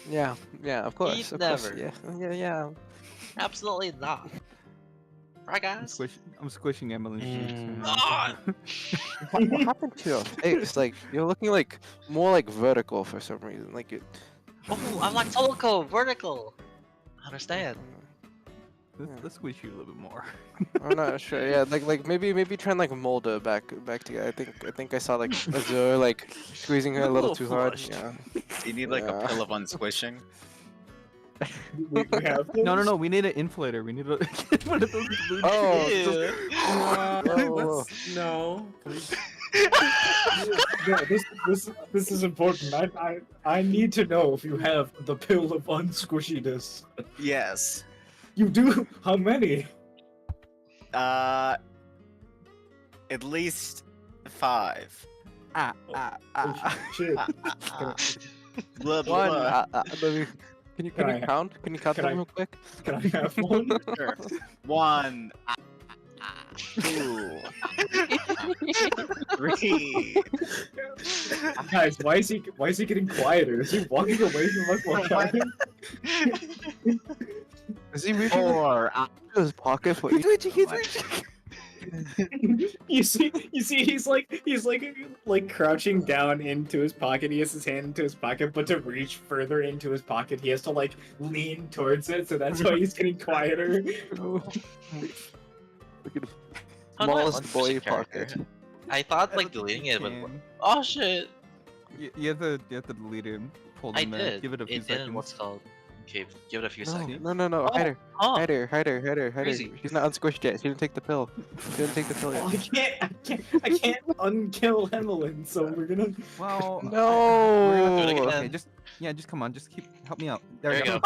Yeah, of course. He'd Of course, never. yeah. Absolutely not. Right, I'm, guys? I'm squishing Emily's cheeks. Mm. Ah! What happened to your face? Like, you're looking like more like vertical for some reason. Like it. Oh, I'm like Tolko, vertical. I understand. Let's squish you a little bit more. I'm not sure. Yeah, like maybe try and like mold her back together. I think I saw like Azure like squeezing her a little too hard. flushed. Yeah. Do you need like Yeah. a pill of unsquishing? We have No. We need an inflator. We need a get one of those blue. Oh, No, Oh. no. Please. Yeah, this is important. I need to know if you have the pill of unsquishiness. Yes. You do? How many? At least 5. Shit. Blah, One. blah. Let me. Can Can you I- count? Can you count can them I- real quick? Can I have one? Sure. 1, 2, 3. Guys, why is he getting quieter? Is he walking away from us while counting? Is he reaching 4. into his pocket? He's reaching. He's reaching. you see, he's like crouching down into his pocket. He has his hand into his pocket, but to reach further into his pocket, he has to like lean towards it. So that's why he's getting quieter. Look at the How do I smallest unpush boy a character? pocket. I thought like deleting it would. Oh shit! You have to delete him. Hold I him there. did. Give it a few It didn't. seconds. What's it called? Okay, give it a few No, seconds. no. Oh, Hide her. oh, Hide her. Crazy. She's not unsquished yet. She didn't take the pill. She didn't take the pill Oh, yet. I can't unkill Emmeline. So we're gonna. Well, Do it No. again. okay, just come on, just help me out. There you go.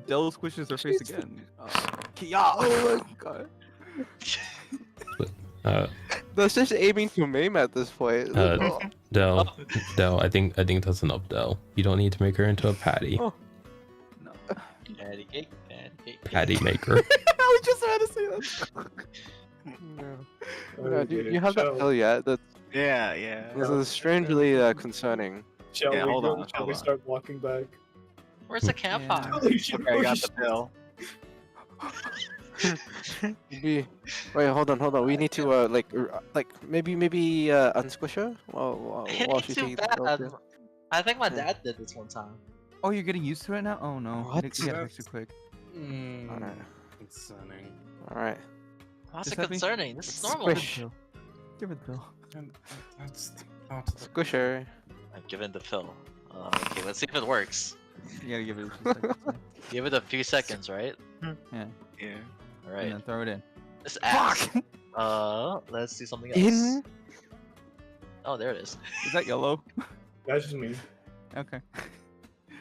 Del squishes her face again. Kia. Oh my god. Uh, That's just aiming to maim at this point. Uh, Del, I think that's enough, Del. You don't need to make her into a patty. Oh. Patty cake, patty cake. Patty maker. I was just about to say that. No, do you have that pill yet? This Yeah. is strangely concerning. Shall Yeah, we hold go? on, Shall hold we on. start walking back? Where's the campfire? Holy shit! Okay, I got the pill. Wait, hold on. We need to maybe unsquish her while It while ain't she's too taking the pill. bad. too. I think my dad did this one time. Oh, you're getting used to it now? Oh no. What? You gotta fix it quick. Alright. Concerning. All right. Why's Just it let me- concerning? This is normal. Squish. Give it the pill. And that's part of the Squish her. I've given the pill. Okay, let's see if it works. You gotta give it a few seconds. Give it a few seconds, right? Yeah. Yeah. And Alright. then throw it in. This ass. Let's do something else. In. Oh, there it is. Is that yellow? That's just me. Okay.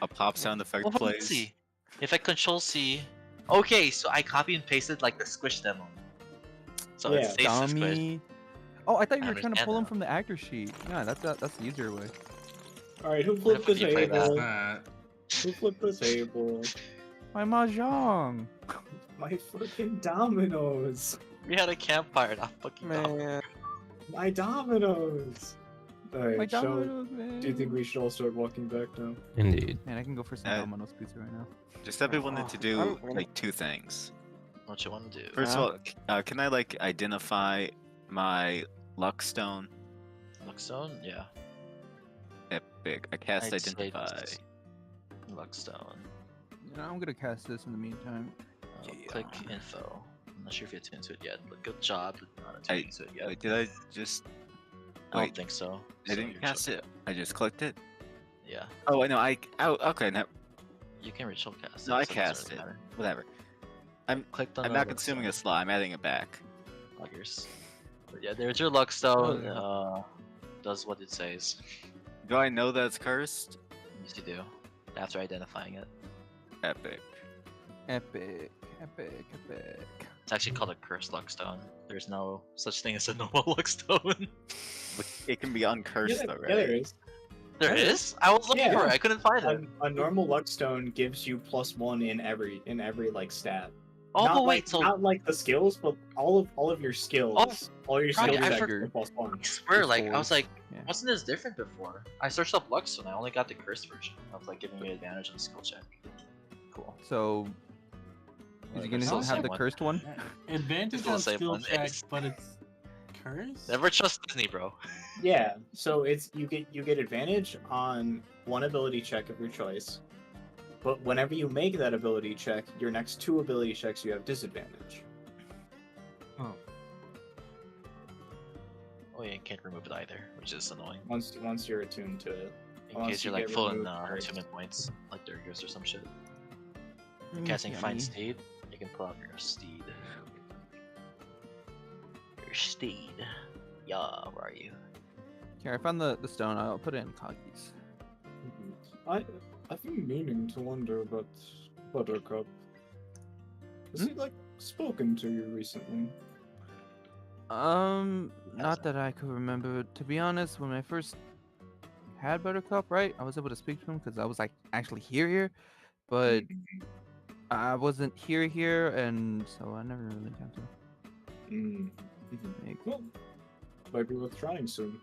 A pop sound effect Well, let's plays. see. If I control C. Okay, so I copy and pasted like the squish demo. So it Yeah. stays to squish. Dummy. Oh, I thought you I were trying to understand pull him now. from the actor sheet. Yeah, that's the easier way. All right, who flipped the Why would you play that? table? that. Who flipped the table? My mahjong. My fucking dominoes. We had a campfire, not fucking dog. Man. My dominoes. All My right, shall, dominoes, man. do you think we should all start walking back now? Indeed. Man, I can go for some Domino's pizza right now. Just everyone need to do I'm- like 2 things. What you want to do? First of all, can I like identify my luck stone? Luckstone? Yeah. Epic. I cast I'd say identify. just Luckstone. You know, I'm gonna cast this in the meantime. Click info. I'm not sure if you tuned to it yet, but good job not tuning to it yet. Wait, did I just? I don't wait, think so. I didn't cast it. I just clicked it. Yeah, Oh, I know. Okay. No, you can ritual cast. No, I so it doesn't cast really it. matter. whatever. Clicked on I'm the not consuming a Luckstone. slot. I'm adding it back. Loggers. But yeah, there's your Luckstone. Does what it says. Do I know that it's cursed? Yes, you do. After identifying it. Epic. Epic. It's actually called a cursed Luckstone. There's no such thing as a normal Luckstone. But it can be uncursed though, right? Yeah, there is. There is? I was looking Yeah. for it. I couldn't find it. A normal luck stone gives you +1 in every like stat. Oh, not but like, wait, so not like the skills, but all of your skills. all your right, skills I checks forgot. are +1. I swear, like, I was Forwards. like, Yeah. wasn't this different before? I searched up Luckstone, I only got the cursed version of like giving you advantage on the skill check. Cool. So, is Well, he there's gonna still have the one. cursed one? Advantage Still on the same skill one. check, It's- but it's cursed. Never trust Disney, bro. Yeah, so it's you get advantage on one ability check of your choice, but whenever you make that ability check, your next 2 ability checks you have disadvantage. Oh. Oh yeah, you can't remove it either, which is annoying. Once you're attuned to it. In Unless case you you're like get full in removed first. attunement points, like Durgus or some shit. Mm, Casting Find yummy. Steed, you can pull out your steed. Your steed. Yeah, where are you? Here, I found the stone. I'll put it in Coggies. I've been meaning to wonder about Buttercup. Has he like spoken to you recently? Not that I could remember. To be honest, when I first had Buttercup, right, I was able to speak to him because I was like actually here, but I wasn't here, and so I never really got to. Make... Well, might be worth trying soon.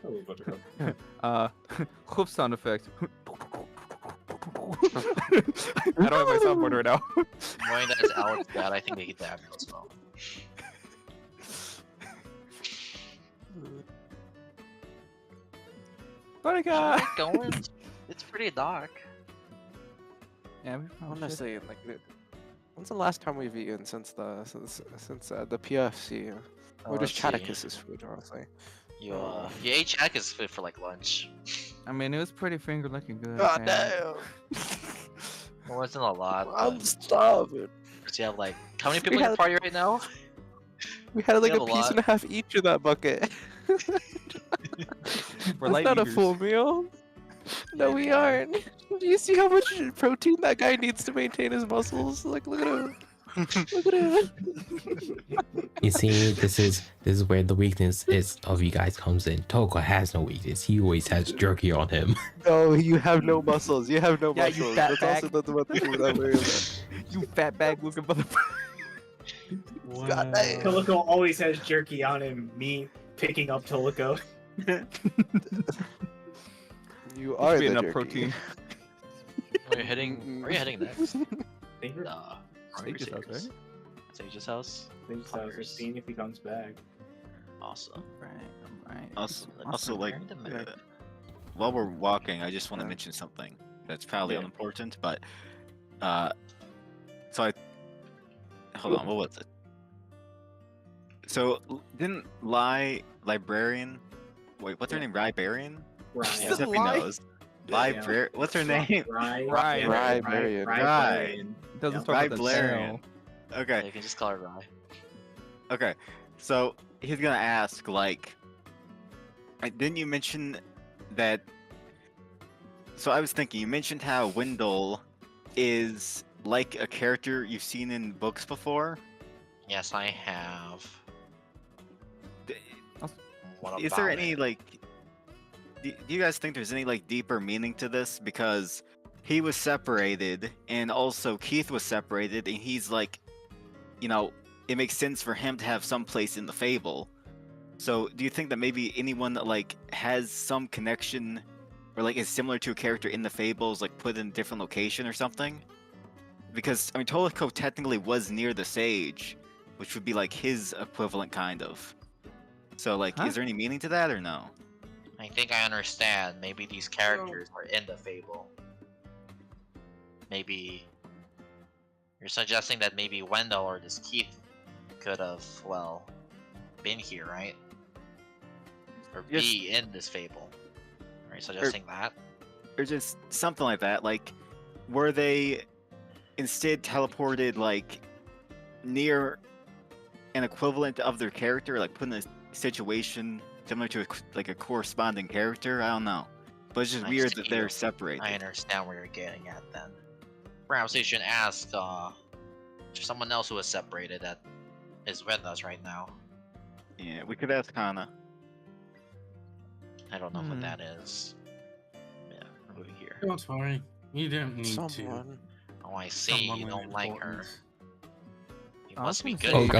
Hello, Buttercup. Hoof sound effect. I don't have my soundboard right now. Knowing that it's Alex dad, I think they hit that as well. Buttercup! Keep going. It's pretty dark. Yeah, we probably should. Honestly, like, when's the last time we've eaten since the PFC? Or just let's see. Chaticus's food, honestly. You ate Chaka's food for like lunch. I mean, it was pretty finger looking good. God man. damn! It wasn't a lot. I'm But starving. you have like how many people in your party right now? We had like have a a piece lot. and a half each of that bucket. We're That's light not a eaters. full meal. No, Yeah, we man. aren't. Do you see how much protein that guy needs to maintain his muscles? Like, look at him. Look at him. You see, this is where the weakness is of you guys comes in. Toka has no weakness. He always has jerky on him. No, you have no muscles. You have no Yeah, you muscles. fat That's bag. also not what the food I'm wearing. You fat bag looking motherfucker. God damn. Tolico always has jerky on him. Me picking up Tolico. You are the enough jerky. protein. Where are you heading next? Favorite Sage's house, right? Sage's house. things that we're seeing if he comes back. Awesome. Right. Also, like, Right in the middle. while we're walking, I just want to Yeah. mention something that's probably Yeah. unimportant, but so I hold on, what was it? So didn't librarian? Wait, what's her name? Librarian? Right. As if he Lie? knows. Librarian. What's her name? Right. Right. Librarian. Right. Doesn't Yep. start with a Librarian. L. Okay. You can just call her Rye. Okay. So he's gonna ask, like, didn't you mention that? So I was thinking, you mentioned how Wendell is like a character you've seen in books before. Yes, I have. D- What Is there about any it? like? Do you guys think there's any like deeper meaning to this? Because he was separated, and also Keith was separated, and he's like, you know, it makes sense for him to have some place in the fable. So, do you think that maybe anyone that like has some connection, or like is similar to a character in the fables, like put in a different location or something? Because I mean, Tolico technically was near the sage, which would be like his equivalent, kind of. So, like, Huh? is there any meaning to that or no? I think I understand. Maybe these characters were in the fable. Maybe you're suggesting that maybe Wendell or this Keith could have, well, been here, right? Or Yes. be in this fable. Are you suggesting that? Or just something like that. Like, were they instead teleported like near an equivalent of their character, like put in a situation similar to like a corresponding character? I don't know, but it's just I weird that see. they're separated. I understand where you're getting at then. Perhaps you should ask someone else who is separated that is with us right now. Yeah, we could ask Hana. I don't know who Hmm. that is. Yeah, we're moving here. Don't worry. You didn't need to. Someone. Oh, I see. Someone You with don't like her. importance. You I was must be gonna good. say-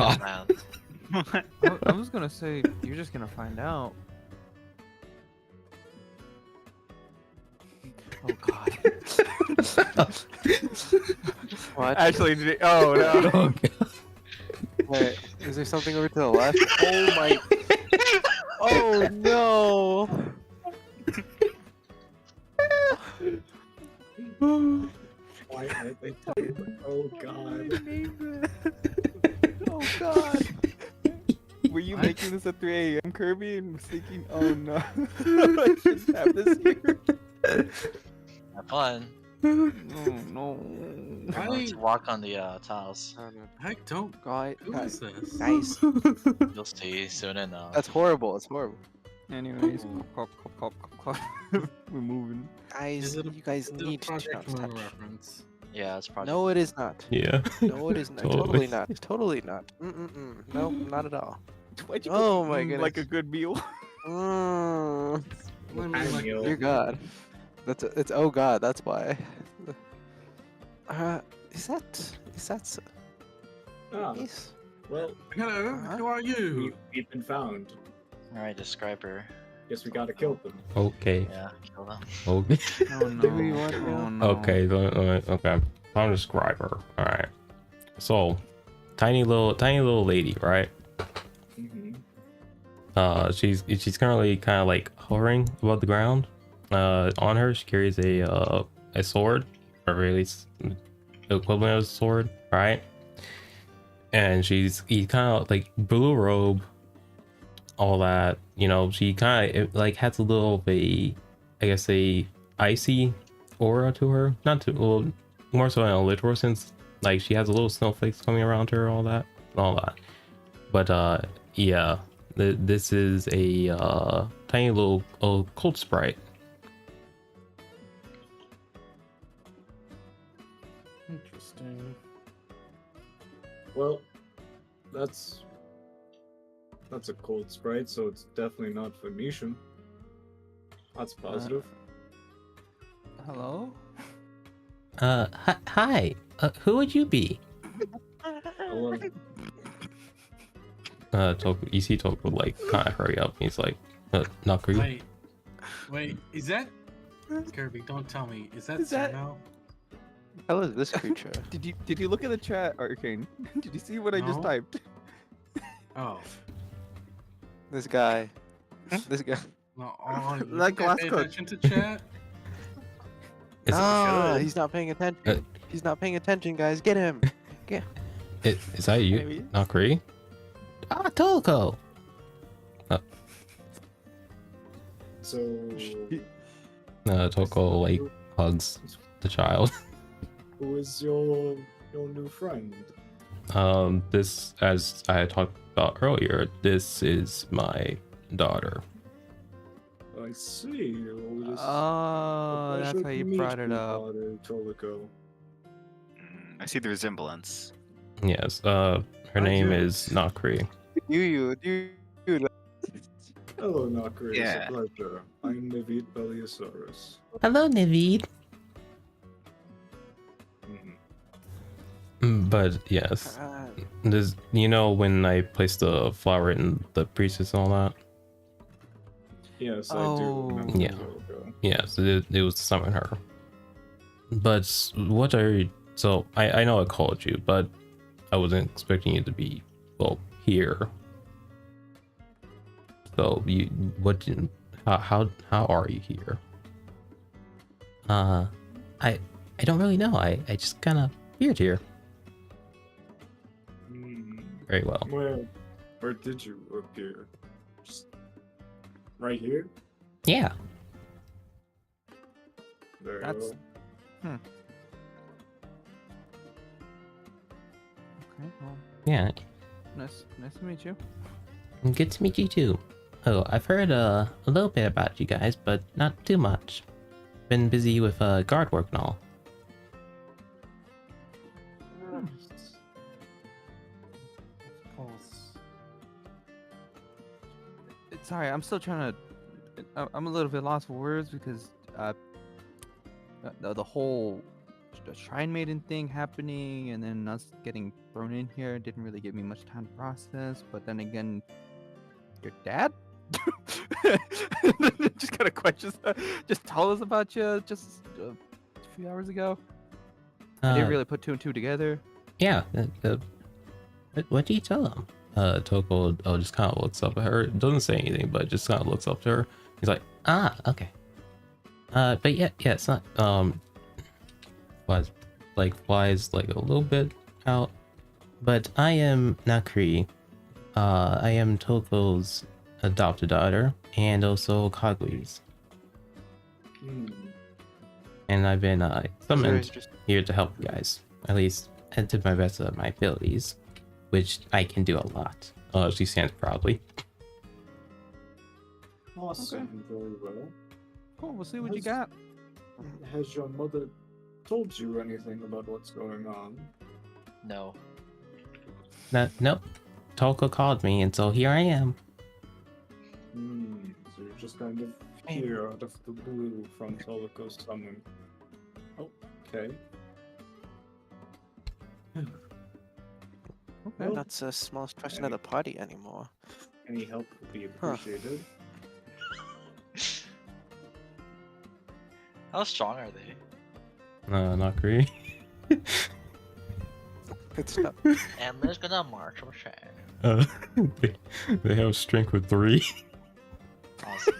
Oh, God. Man. I was gonna say you're just gonna find out. Oh God. What? Actually, oh no. Oh, God. Wait, is there something over to the left? Oh my. Oh no. Why are they Oh god. Oh God. Were you making this at 3 a.m., Kirby, and thinking, oh no, I shouldn't have this here? Have fun. Oh no. I- To walk on the tiles. I don't. Guys, Who is this? guys, You'll see soon enough. that's horrible. It's horrible. Anyways, we're moving. Guys, Is it a- you guys Is it a need to Project not Moon touch. reference? Yeah, it's probably. No, it is not. Yeah. No, it is not. Totally. Totally not. Totally not. Mm-mm-mm. Nope, not at all. Why'd you Oh go, my like a goodness. good meal? Mm, What do you mean, like, Meal. dear God. It's oh God. That's why. Is that Ah, Yes. well, hello, who are you? we've been found. All right, describe her. Guess we gotta kill them. Okay. Yeah, kill them. Okay. Oh Do we no. want to? Oh no. Okay. Okay. I'll describe her. All right. So, tiny little lady, right? Mm-hmm. She's currently kind of like hovering above the ground. On her she carries a sword, or at least the equivalent of a sword, right? And he's kind of like blue robe, all that. You know, she kind of like has a little of a, I guess, a icy aura to her. Not too well, more so in a literal sense. Like she has a little snowflakes coming around her, all that. But yeah, this is a tiny little cold sprite. Interesting. Well, that's a cold sprite, so it's definitely not Phoenician. That's positive. Hello? Hi. Who would you be? Well, You see Toko like kind of hurry up. He's like, not for you. Wait, is that Kirby? Don't tell me. Is that Is that- Cerno? Hell is this creature? Did you look at the chat, Arcane? Did you see what I just No. typed? Oh, This guy. This guy. no. Oh, you Like think I last pay cook. attention to chat? Ah, should. he's not paying attention. Uh, He's not paying attention, guys. Get him. Is that you? Maybe. Not Kree? Ah, Toko. so Toko like hugs the child. who is your new friend? This, as I talked about earlier, this is my daughter. I see. Well, it is a Oh, that's pleasure how to you meet brought it you, up. Father Tolico. I see the resemblance. Yes. Her name is not Kree. You. Hello, Knocker. Yeah. It's a pleasure. I'm Navid Beliosaurus. Hello, Navid. Mhm. But yes, this, you know, when I placed the flower in the priestess and all that. Yes, I Oh. do remember. Yeah. Tolico. Yes, it was to summon her. But so I know I called you, but I wasn't expecting you to be, well, here. So how are you here? I don't really know. I just kind of appeared here. Hmm. Very well. Where did you appear? Just right here? Yeah. Very That's- well. Okay, well, Yeah. nice to meet you. Good to meet you too. Oh, I've heard a little bit about you guys, but not too much. Been busy with guard work and all. Of course. Sorry, I'm still trying to. I'm a little bit lost for words because the whole shrine maiden thing happening and then us getting thrown in here didn't really give me much time to process. But then again, your dad just kind of questions. Just tell us about you just a few hours ago. I didn't really put two and two together. Yeah. What do you tell them? Toko just kind of looks up at her. Doesn't say anything, but just kind of looks up to her. He's like, okay. But yeah, it's not flies like a little bit out. But I am Nakri. I am Toko's adopted daughter and also Kagwi's. Hmm. And I've been summoned Just here to help you guys. At least I did my best of my abilities, which I can do a lot. She stands proudly. Awesome. Very well. Cool. We'll see what you got. Has your mother told you anything about what's going on. No. Nope. Tolka called me, and so here I am. So you're just kind of here out of the blue from Tolko's summon. Okay. Okay. Not the smallest person at the party anymore. Any help would be appreciated. How strong are they? Not great. It's not. And there's gonna march or shag. They have strength with 3. Awesome.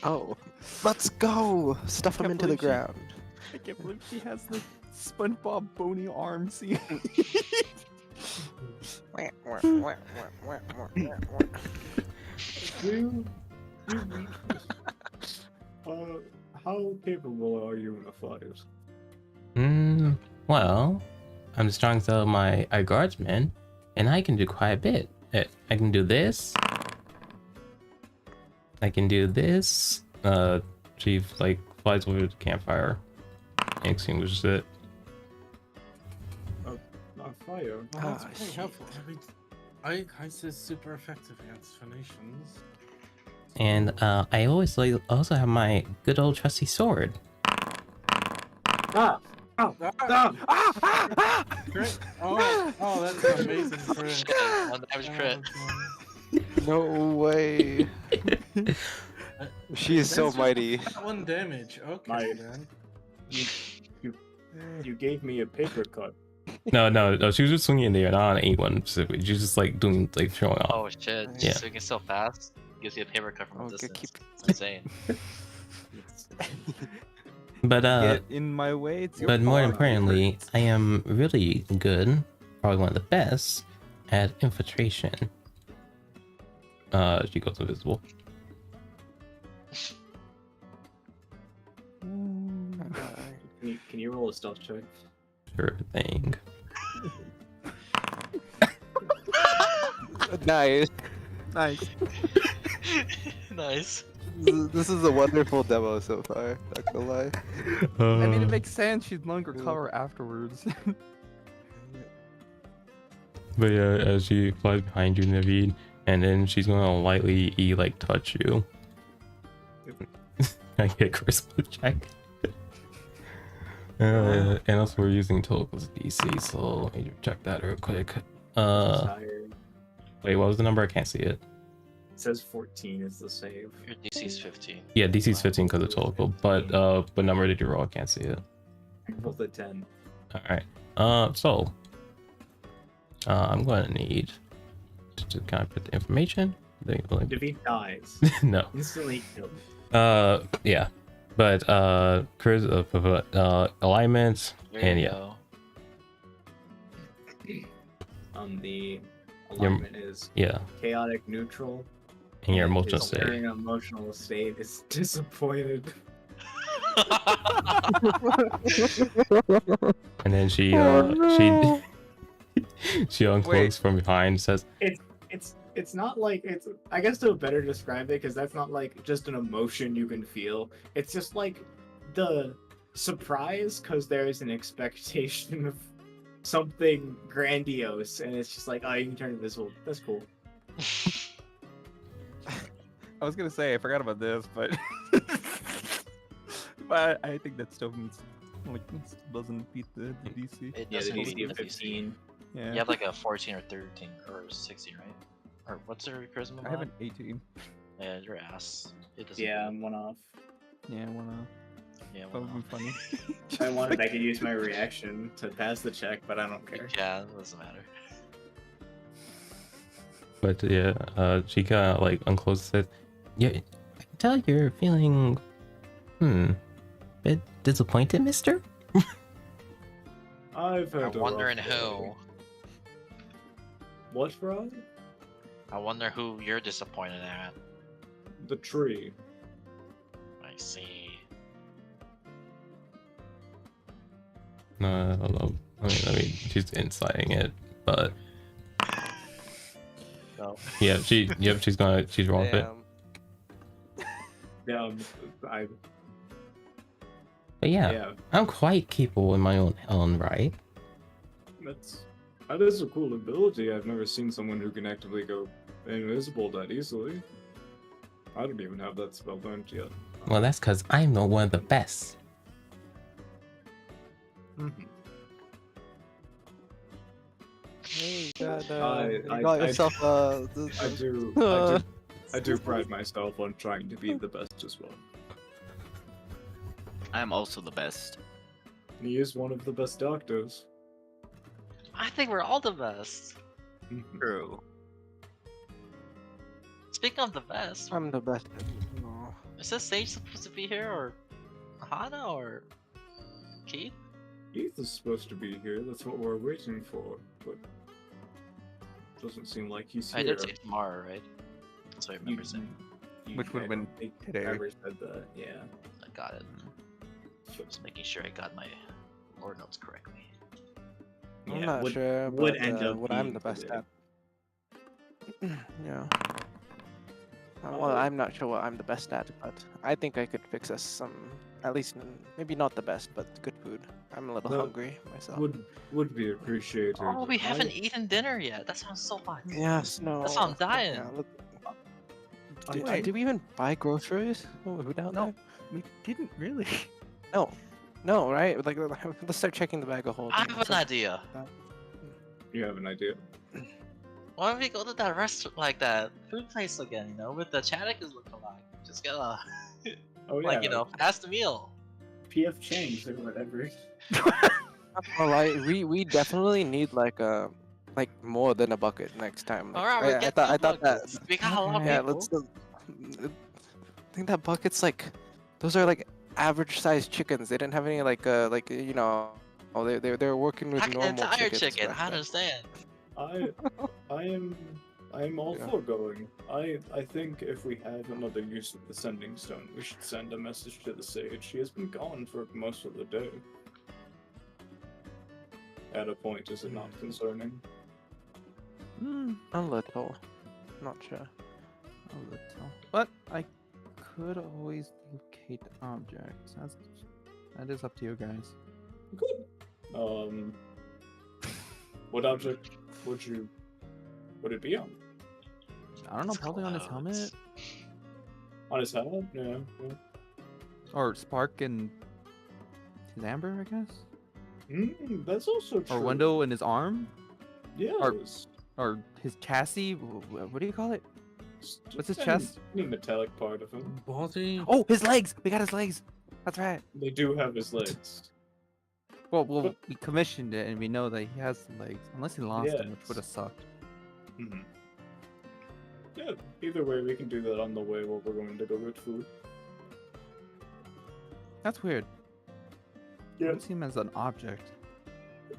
Oh, let's go! Stuff him Can't into the believe she- ground. I can't believe she has the SpongeBob bony arms. Do you how capable are you in a fight? Well, I'm the strongest of my guardsmen, and I can do quite a bit. I can do this. I can do this. She like flies over the campfire and extinguishes it. Not fire. Well, that's Ah, pretty shit. helpful. I said super effective against Phoenicians. And I also have my good old trusty sword. Ah! Ow! Ah! Crit? Oh, that's an amazing crit. Shit, 1 damage crit. No way. She is so That's just mighty. 1 damage. Okay, My- then. You gave me a paper cut. No, she was just swinging in the air, not on anyone specifically. She was just like doing like showing off. Oh shit, Yeah. just swinging so fast. Gives you a paper cut from a Okay, distance. keep- It's insane. But Get in my way. It's your but more fault. importantly, I am really good, probably one of the best, at infiltration. She goes invisible. Can you roll a stealth check? Sure thing. Nice. Nice. Nice. This is a wonderful demo so far. Not gonna lie. I mean, it makes sense. She'd longer cover afterwards. But yeah, as she flies behind you, Naveed, and then she's gonna lightly like touch you. I get charisma check. And also we're using Tolka's DC, so let me check that real quick. Tired. Wait, what was the number? I can't see it. It says 14 is the save. Your DC's 15. Yeah, DC's 15 because of Tolka, but what number did you roll? I can't see it. I rolled a 10. All right. So I'm going to need to kind of put the information. If he dies, No. instantly killed. Yeah. But alignment There and you yeah. go. The alignment is Yeah. chaotic neutral. And your and emotional his state. varying emotional state is disappointed. And then she she uncloaks Wait. from behind and says, It's not like it's. I guess to better describe it, because that's not like just an emotion you can feel. It's just like the surprise, because there's an expectation of something grandiose, and it's just like, oh, you can turn invisible. That's cool. I was gonna say I forgot about this, but but I think that still means like it still doesn't beat the DC. It Yeah, the doesn't DC beat of the 15. Yeah, You have like a 14 or 13 or 16, right? Or what's their charisma? I have mod? an 18. Yeah, your ass. It doesn't. Yeah, I'm one off. Yeah, wanna. Yeah, That well, would be funny. I wanted I could use my reaction to pass the check, but I don't care. yeah, it doesn't matter. but yeah, she kind of like uncloses it. Yeah, I can tell you're feeling, bit disappointed, mister? I've had I'm a wondering rough who. day. What, bro? I wonder who you're disappointed at. The tree. I see. No, I don't know. I mean, she's inciting it, but No. yeah, she's rolling it. Damn. Yeah, I. But yeah, Yeah, I'm quite capable in my own right. that is a cool ability. I've never seen someone who can actively go invisible that easily. I don't even have that spell learned yet. Well, that's because I'm not one of the best. Mhm. Hey, you got, I you got I- yourself I do pride myself on trying to be the best as well. I am also the best. He is one of the best doctors. I think we're all the best. Mhm. True. Speaking of the best, I'm the best. No. is this Sage supposed to be here, or Hana, or Keith? Keith is supposed to be here. That's what we're waiting for, but doesn't seem like he's I here. did say tomorrow, right? That's what I remember saying. Which would have been today. Never said that. Yeah. I got it. Just making sure I got my lore notes correctly. I'm Yeah, not would- sure would about end up what I'm being the best today. at. Yeah. Well, I'm not sure what I'm the best at, but I think I could fix us some, at least maybe not the best, but good food. I'm a little No, hungry myself. Would be appreciated. Oh, we haven't I- eaten dinner yet. That sounds so fun. Yes, no. That's why I'm dying. Yeah, look, I- did we even buy groceries? Oh, who down No, we didn't really. there? No, right? Like, let's start checking the bag of holding. I have an idea. You have an idea? Why don't we go to that restaurant, like that food place again? You know, with the Chatikas look-alike. Just get a, Oh yeah. like you know, fast meal. PF Chang's or whatever. Well, we definitely need like more than a bucket next time. Like, Alright, we I get thought two I thought that. buckets. We got a lot of Yeah, people. let's. I think that bucket's like, those are like average sized chickens. They didn't have any like you know, oh they're working with Like an normal entire chickens chicken. back I then. understand. I am all Yeah. for going. I think if we have another use of the sending stone, we should send a message to the sage. She has been gone for most of the day. At a point, is it not concerning? A little, not sure. A little. But I could always locate objects. That is up to you guys. Good. What object would it be on? I don't know, It's probably on his clothes. helmet. On his helmet? Yeah. Or Spark and his amber, I guess? That's also true. Or window in his arm? Yes. Or his chassis? What do you call it? Just what's his any- chest? Any metallic part of him. Body. Oh, his legs! We got his legs! That's right. They do have his legs. Well, But- we commissioned it and we know that he has the legs. Unless he lost them, which Yes. would have sucked. Mhm. Yeah, either way, we can do that on the way while we're going to go get food. That's weird. Yeah. Don't see him as an object.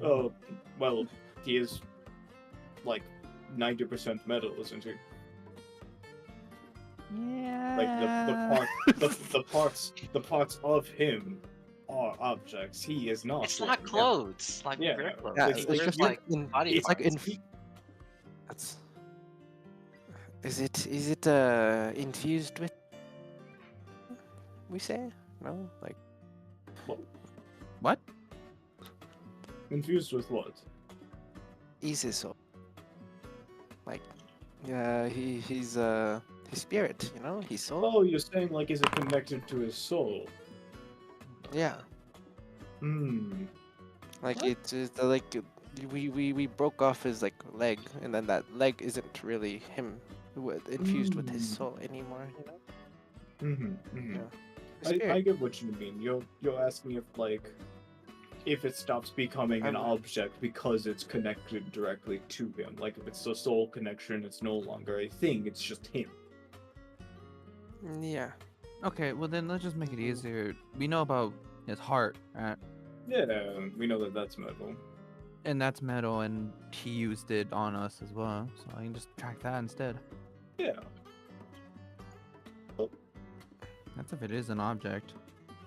Oh, well, he is like 90% metal, isn't he? Yeah. Like the parts of him are objects. He is not. It's one. not clothes. Like Yeah, regular clothes. Yeah, It's- He it's wears, just like body it's like parts. that's. Is it infused with? We say no, like What? Infused with what? easy so. Like, he's his spirit, you know, his soul. Oh, you're saying like, is it connected to his soul? Yeah, Hmm. like What? it's like we broke off his like leg, and then that leg isn't really him infused with his Mm. soul anymore, you know. Mm-hmm. Mm-hmm. Yeah. His I spirit. get what you mean. You're asking if like if it stops becoming an I'm- object because it's connected directly to him. Like if it's a soul connection, it's no longer a thing, it's just him. Yeah. Okay, well then let's just make it easier. We know about his heart, right? Yeah, we know that that's metal. And that's metal, and he used it on us as well. So I can just track that instead. Yeah. That's if it is an object.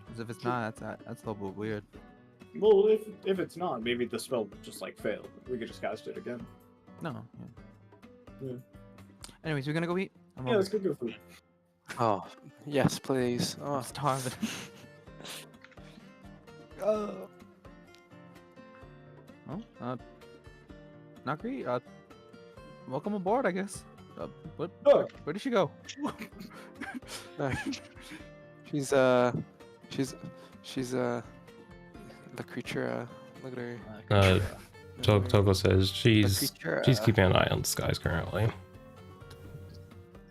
Because if it's not, that's a little bit weird. Well, if it's not, maybe the spell just like failed. We could just cast it again. No. Yeah. Anyways, we're gonna go eat. I'm Yeah, let's hungry. go food. Oh, yes, please. I'm Oh, starving. Oh. Well, Nakri, welcome aboard, I guess. What? Oh. Where did she go? She's the creature. Look at her. Togo says she's creature, keeping an eye on the skies currently.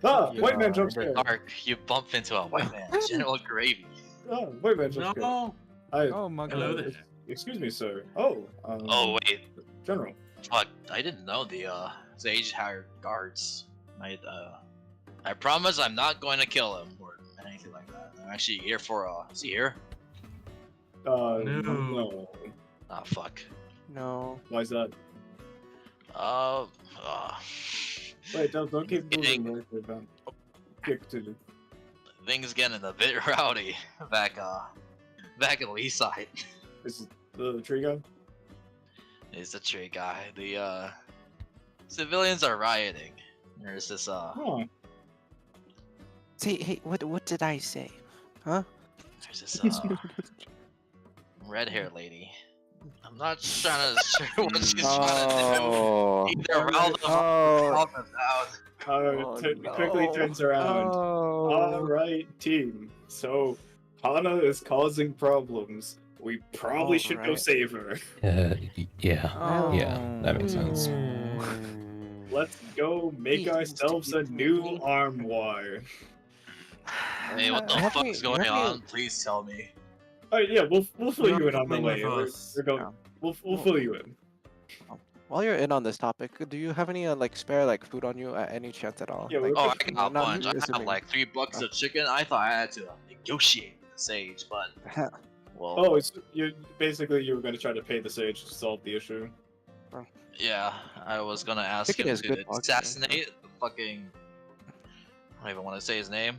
Ah, You white man are jump in the scare. dark, you bump into a white man, General Gravy. Oh, white man jump scare. No. Oh my Hello god. there. Excuse me, sir. Oh, Oh wait, General. fuck! I didn't know the Sage hired guards. I promise I'm not going to kill him or anything like that. I'm actually here for is he here? No. Ah, fuck. No. Why is that? Uh, Wait, don't keep Getting- moving. Wait, about kick to. things getting a bit rowdy back in Lee side. Is the tree guy? Is the tree guy. The civilians are rioting. There's this Huh. Say, hey, what did I say? Huh? there's this red hair lady. I'm not trying to sure what she's trying to Oh. do. Either round them up Oh. or calm them down. Oh, Quickly no. turns around. All right, team. So Hana is causing problems. We probably should go Alright. save her. Yeah, that makes sense. Let's go make ourselves a new arm wire. Hey, what the Have fuck's we- going have we- on? Please tell me. Oh yeah, we'll fill You're you in on the coming way. with We're, us. we're going. Yeah. We'll fill you in. While you're in on this topic, do you have any like spare like food on you at any chance at all? Yeah, like, Oh, I Not got a bunch. I have assuming. like 3 buckets of chicken. I thought I had to negotiate with the sage, but well, Oh, it's you. Basically, you were going to try to pay the sage to solve the issue. yeah, I was gonna ask Chicken him is good to bugs, assassinate the fucking. I don't even want to say his name.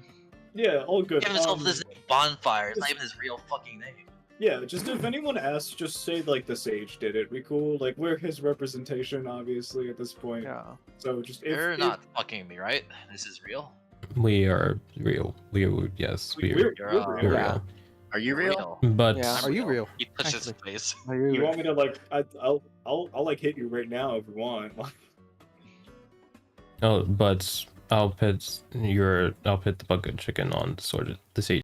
Yeah, all good. Give himself this bonfire. It's not even his real fucking name. Yeah, just if anyone asks, just say like the sage did it. We cool. Like we're his representation, obviously at this point. Yeah. So just You're not fucking me, right? This is real. We are real. Yes, we are. we're You're, real. We're Yeah. real. Are you real? But Yeah. Are you real? He touches his Actually. face. You want me to like? I'll like hit you right now if you want. I'll put the bucket chicken on the sage